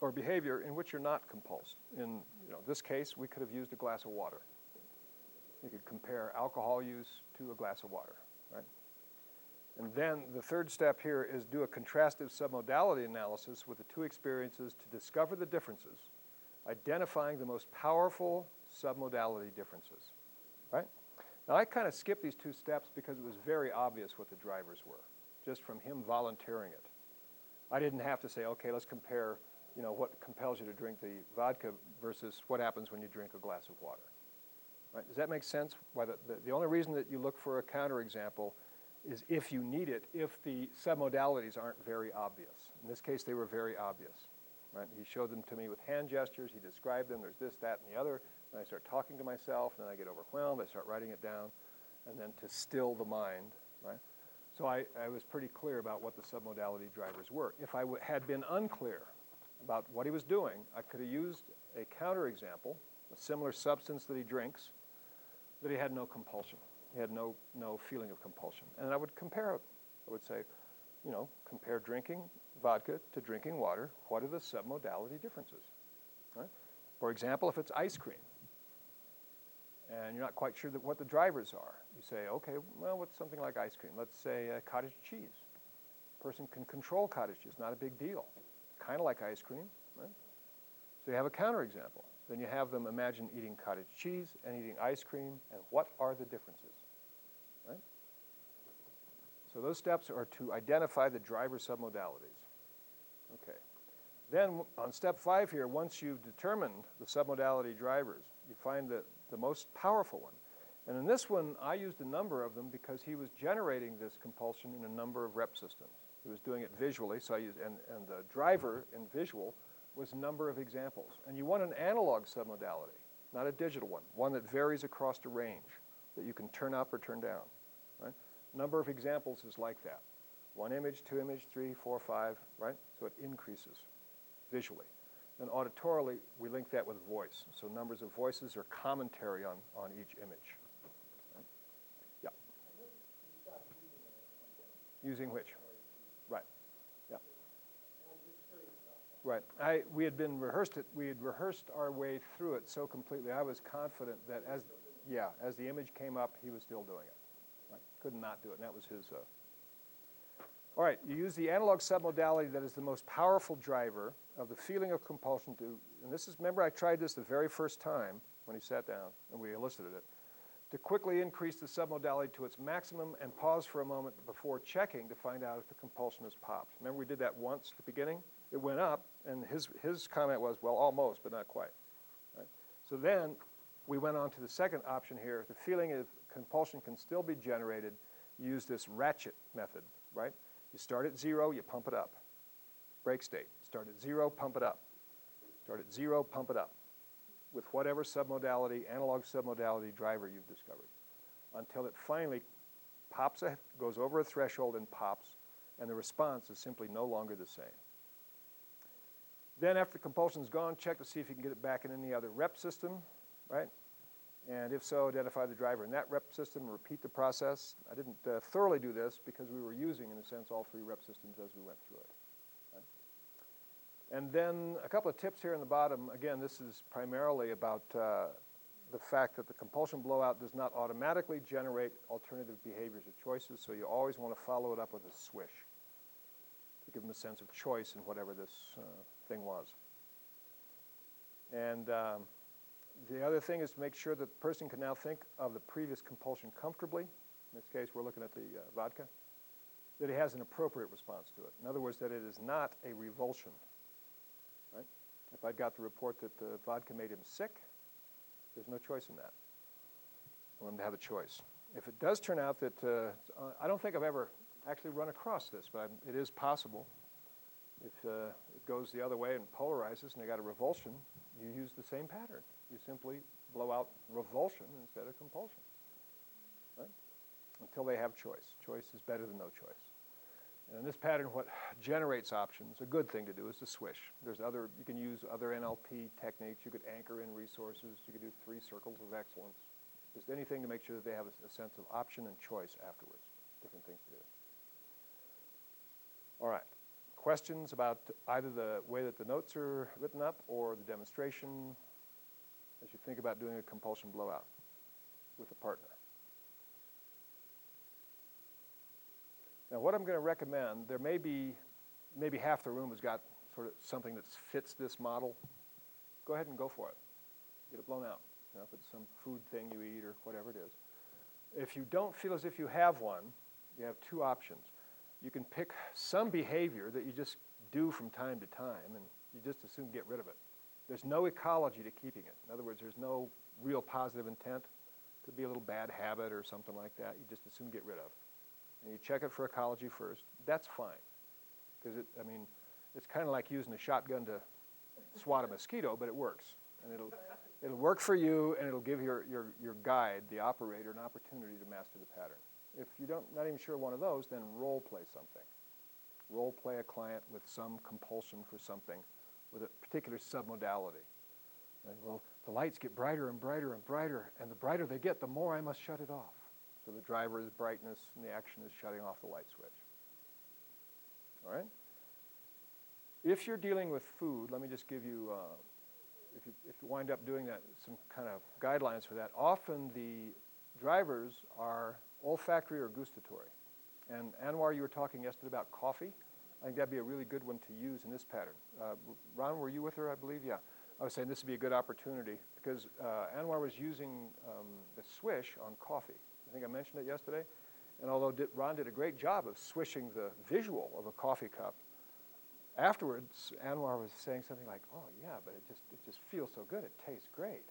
or behavior in which you're not compulsed. In this case, we could have used a glass of water. You could compare alcohol use to a glass of water, right? And then the third step here is do a contrastive submodality analysis with the two experiences to discover the differences, identifying the most powerful submodality differences, right? Now, I kind of skipped these two steps because it was very obvious what the drivers were, just from him volunteering it. I didn't have to say, okay, let's compare, what compels you to drink the vodka versus what happens when you drink a glass of water. Right? Does that make sense? Why the only reason that you look for a counterexample is if you need it, if the submodalities aren't very obvious. In this case, they were very obvious. Right? He showed them to me with hand gestures. He described them. There's this, that, and the other. And I start talking to myself, and then I get overwhelmed. I start writing it down, and then to still the mind. Right? So I was pretty clear about what the submodality drivers were. If I had been unclear about what he was doing, I could have used a counterexample, a similar substance that he drinks, that he had no compulsion. He had no feeling of compulsion. And I would compare it. I would say, compare drinking vodka to drinking water. What are the submodality differences? Right? For example, if it's ice cream, and you're not quite sure what the drivers are, you say, okay, well, what's something like ice cream? Let's say cottage cheese. A person can control cottage cheese, not a big deal. Kind of like ice cream, right? So you have a counterexample. Then you have them imagine eating cottage cheese and eating ice cream, and what are the differences? Right? So those steps are to identify the driver submodalities. Okay. Then on step 5 here, once you've determined the submodality drivers, you find the most powerful one. And in this one, I used a number of them because he was generating this compulsion in a number of rep systems. He was doing it visually, so I used, and the driver in visual was a number of examples. And you want an analog submodality, not a digital one that varies across the range, that you can turn up or turn down. Right? Number of examples is like that. 1 image, 2 image, 3, 4, 5, right? So it increases visually. And auditorily, we link that with voice. So numbers of voices or commentary on each image. Right? Yeah. Using which? Right. Yeah. Right. We had rehearsed our way through it so completely. I was confident that as the image came up, he was still doing it. Right. Could not do it, and that was his. All right, you use the analog submodality that is the most powerful driver of the feeling of compulsion to, and this is, remember I tried this the very first time when he sat down and we elicited it, to quickly increase the submodality to its maximum and pause for a moment before checking to find out if the compulsion has popped. Remember we did that once at the beginning? It went up, and his comment was, well, almost, but not quite. Right? So then we went on to the second option here. The feeling of compulsion can still be generated you use this ratchet method, right? You start at 0, you pump it up. Break state. Start at 0, pump it up. Start at 0, pump it up. With whatever submodality, analog submodality driver you've discovered. Until it finally pops, goes over a threshold and pops, and the response is simply no longer the same. Then after the compulsion's gone, check to see if you can get it back in any other rep system, right? And if so, identify the driver in that rep system and repeat the process. I didn't thoroughly do this because we were using, in a sense, all 3 rep systems as we went through it. Right? And then a couple of tips here in the bottom. Again, this is primarily about the fact that the compulsion blowout does not automatically generate alternative behaviors or choices, so you always want to follow it up with a swish to give them a sense of choice in whatever this thing was. And the other thing is to make sure that the person can now think of the previous compulsion comfortably. In this case, we're looking at the vodka. That he has an appropriate response to it. In other words, that it is not a revulsion. Right? If I'd got the report that the vodka made him sick, there's no choice in that. I want him to have a choice. If it does turn out that, I don't think I've ever actually run across this, but it is possible. If it goes the other way and polarizes and they got a revulsion, you use the same pattern. You simply blow out revulsion instead of compulsion, right? Until they have choice. Choice is better than no choice. And in this pattern, what generates options, a good thing to do is to swish. There's other, you can use other NLP techniques. You could anchor in resources. You could do 3 circles of excellence. Just anything to make sure that they have a sense of option and choice afterwards. Different things to do. All right. Questions about either the way that the notes are written up or the demonstration as you think about doing a compulsion blowout with a partner? Now, what I'm going to recommend, there may be, maybe half the room has got sort of something that fits this model. Go ahead and go for it. Get it blown out. You know, if it's some food thing you eat or whatever it is. If you don't feel as if you have one, you have 2 options. You can pick some behavior that you just do from time to time, and you just as soon get rid of it. There's no ecology to keeping it. In other words, there's no real positive intent. Could be a little bad habit or something like that. You just as soon get rid of. And you check it for ecology first. That's fine. Because, it's kind of like using a shotgun to swat a mosquito, but it works. And it'll work for you, and it'll give your guide, the operator, an opportunity to master the pattern. If you're not even sure one of those, then role play something. Role play a client with some compulsion for something with a particular submodality. And, well, the lights get brighter and brighter and brighter, and the brighter they get, the more I must shut it off. So the driver is brightness, and the action is shutting off the light switch. All right? If you're dealing with food, let me just give you, if you wind up doing that, some kind of guidelines for that. Often the drivers are olfactory or gustatory. And Anwar, you were talking yesterday about coffee. I think that'd be a really good one to use in this pattern. Ron, were you with her, I believe? Yeah. I was saying this would be a good opportunity because Anwar was using the swish on coffee. I think I mentioned it yesterday. And although Ron did a great job of swishing the visual of a coffee cup, afterwards Anwar was saying something like, oh yeah, but it just feels so good. It tastes great.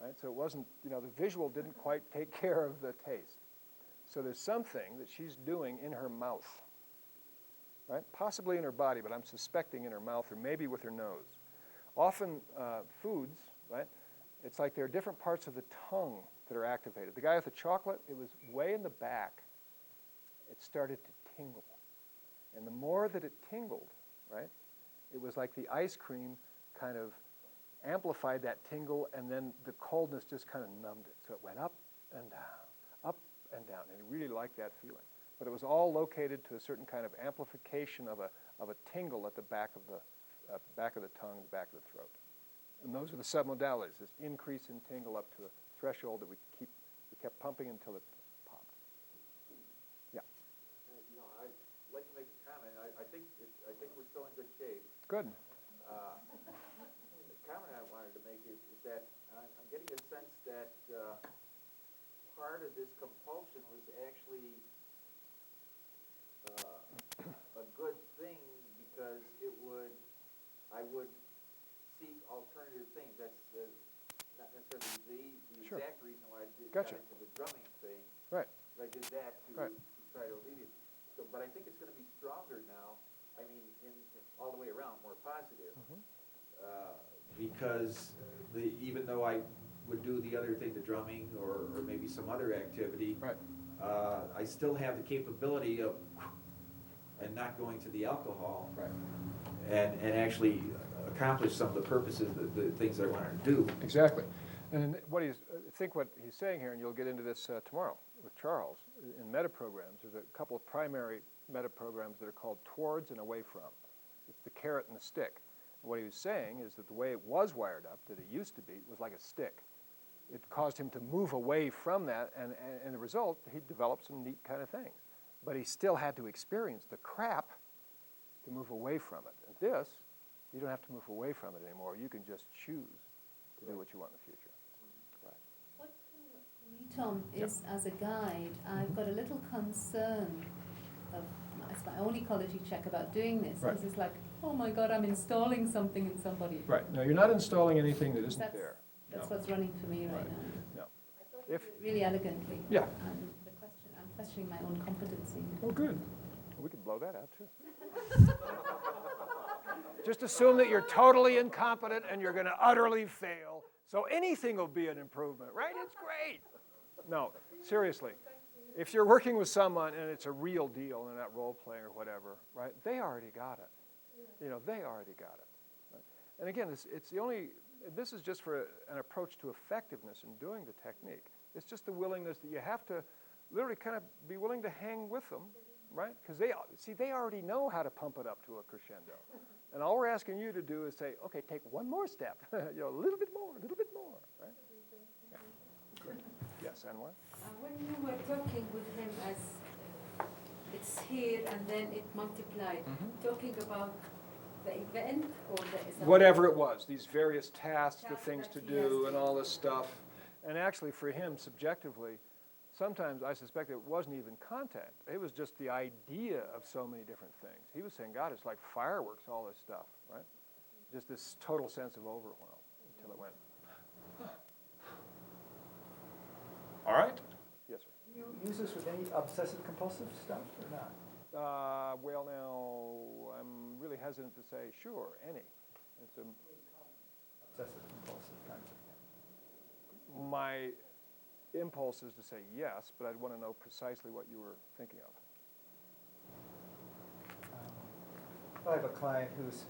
Right? So it wasn't, the visual didn't quite take care of the taste. So there's something that she's doing in her mouth, right? Possibly in her body, but I'm suspecting in her mouth or maybe with her nose. Often foods, right? It's like there are different parts of the tongue that are activated. The guy with the chocolate, it was way in the back. It started to tingle. And the more that it tingled, right, it was like the ice cream kind of amplified that tingle, and then the coldness just kind of numbed it. So it went up and down, and he really liked that feeling. But it was all located to a certain kind of amplification of a tingle at the back of the tongue, the back of the throat. And those are the submodalities, this increase in tingle up to a threshold that we kept pumping until it popped. Yeah. I'd like to make a comment. I think we're still in good shape. Good. The comment I wanted to make is that I'm getting a sense that part of this compulsion was actually a good thing because I would seek alternative things. That's not necessarily the Sure. exact reason why I got Gotcha. into the drumming thing. Right. But I did that to Right. try to alleviate. So, but I think it's going to be stronger now. I mean, in all the way around, more positive. Because even though I would do the other thing, the drumming or maybe some other activity, Right. I still have the capability of, and not going to the alcohol. Right. And actually accomplish some of the purposes, the things that I wanted to do. Exactly. And what he's, I think what he's saying here, and you'll get into this tomorrow with Charles, in meta programs, there's a couple of primary meta programs that are called towards and away from. It's the carrot and the stick. And what he was saying is that the way it was wired up, that it used to be, was like a stick. It caused him to move away from that, and the result, he developed some neat kind of things. But he still had to experience the crap to move away from it. And this, you don't have to move away from it anymore. You can just choose to do what you want in the future. What's coming up for me, Tom, is as a guide, I've got a little concern of, it's my own ecology check about doing this, Right. because it's like, oh my God, I'm installing something in somebody. Right. No, you're not installing anything that isn't That's- there. That's No. what's running for me right Right. now. No. If, Really elegantly. Yeah. And I'm questioning my own competency. oh, good. We can blow that out, too. Just assume that you're totally incompetent and you're going to utterly fail, so anything will be an improvement, right? It's great. No, seriously. If you're working with someone and it's a real deal and they're not role playing or whatever, right? They already got it. You know, they already got it. Right? And again, it's the only, this is just for an approach to effectiveness in doing the technique. It's just the willingness that you have to literally kind of be willing to hang with them, right? Because they already know how to pump it up to a crescendo. And all we're asking you to do is say, okay, take one more step, you know, a little bit more, right? Yeah. Great. Yes, and what? When you were talking with him as it's here and then it multiplied, talking about the event or the Whatever it was, these various tasks, the Tasks things to that he has do, to and do. all this stuff. And actually, for him, subjectively, sometimes I suspect it wasn't even content. It was just the idea of so many different things. He was saying, God, it's like fireworks, all this stuff, right? Just this total sense of overwhelm until it went. All right? Yes, sir. Do you use this with any obsessive compulsive stuff or not? Well, now, I'm really hesitant to say, sure, any. It's a, Obsessive compulsive kinds of things. my impulse is to say yes, but I'd want to know precisely what you were thinking of. I have a client who's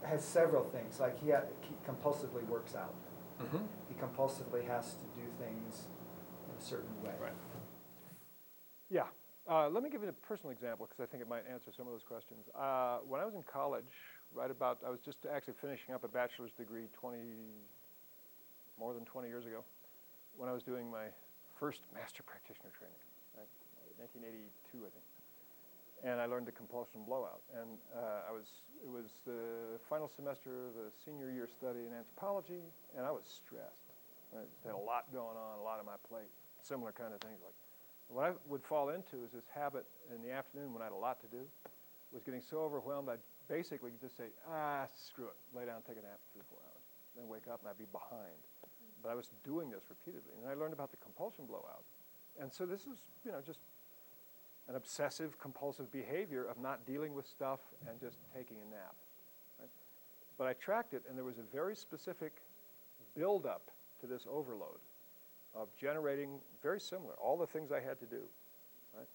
has several things. Like he compulsively works out. He compulsively has to do things in a certain way. Right. Yeah. Let me give you a personal example because I think it might answer some of those questions. When I was in college, I was just actually finishing up a bachelor's degree more than 20 years ago, when I was doing my first master practitioner training, right? 1982, I think. And I learned the compulsion blowout. And it was the final semester of the senior year study in anthropology, and I was stressed. I just had a lot going on, a lot on my plate, similar kind of things. Like what I would fall into is this habit in the afternoon when I had a lot to do, was getting so overwhelmed I'd basically just say, screw it, lay down, take a nap for 3 or 4 hours, then wake up and I'd be behind. But I was doing this repeatedly, and I learned about the compulsion blowout. And so this is, just an obsessive compulsive behavior of not dealing with stuff and just taking a nap. Right? But I tracked it, and there was a very specific build-up to this overload of generating very similar, all the things I had to do. Right?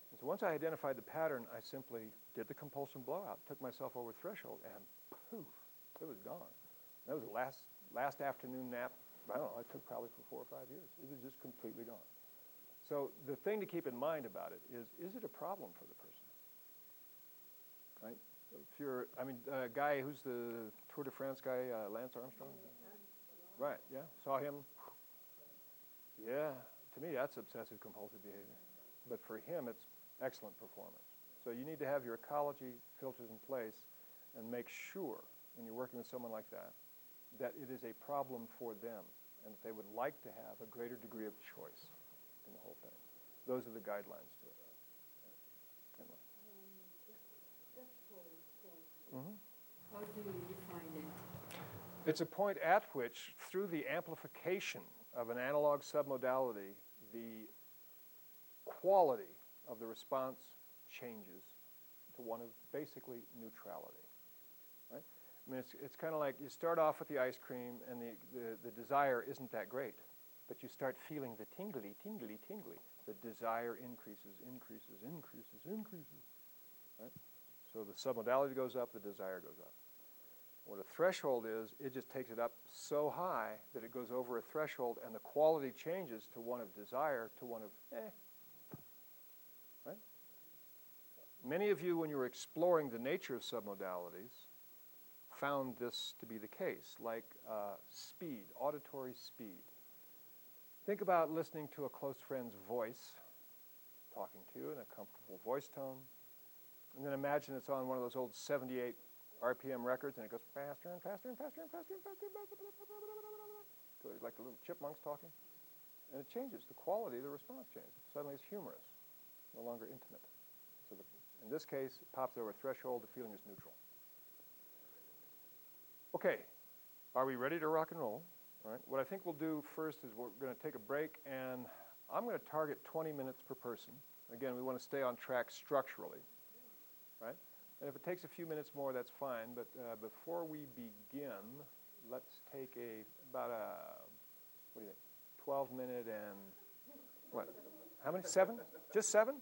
And so once I identified the pattern, I simply did the compulsion blowout, took myself over threshold, and poof, it was gone. That was the last afternoon nap. I don't know, it took probably for 4 or 5 years. It was just completely gone. So the thing to keep in mind about it is it a problem for the person? Right? If you're, a guy who's the Tour de France guy, Lance Armstrong? Right, yeah, saw him. Yeah, to me that's obsessive compulsive behavior. But for him, it's excellent performance. So you need to have your ecology filters in place and make sure when you're working with someone like that, that it is a problem for them and that they would like to have a greater degree of choice in the whole thing. Those are the guidelines to it. How do you define it? It's a point at which, through the amplification of an analog submodality, the quality of the response changes to one of basically neutrality, right? I mean, it's kind of like you start off with the ice cream and the desire isn't that great, but you start feeling the tingly, tingly, tingly. The desire increases, increases, increases, increases, right? So the submodality goes up, the desire goes up. What a threshold is, it just takes it up so high that it goes over a threshold and the quality changes to one of desire to one of right? Many of you, when you were exploring the nature of submodalities, found this to be the case, like speed, auditory speed. Think about listening to a close friend's voice, talking to you in a comfortable voice tone, and then imagine it's on one of those old 78 RPM records, and it goes faster and faster and faster and faster and faster and faster, like the little chipmunks talking. And it changes. The quality of the response changes. Suddenly it's humorous, no longer intimate. So in this case, it pops over a threshold. The feeling is neutral. Okay, are we ready to rock and roll? All right. What I think we'll do first is we're going to take a break, and I'm going to target 20 minutes per person. Again, we want to stay on track structurally, right? And if it takes a few minutes more, that's fine. But before we begin, let's take about a, 12-minute and what? How many? 7? Just 7?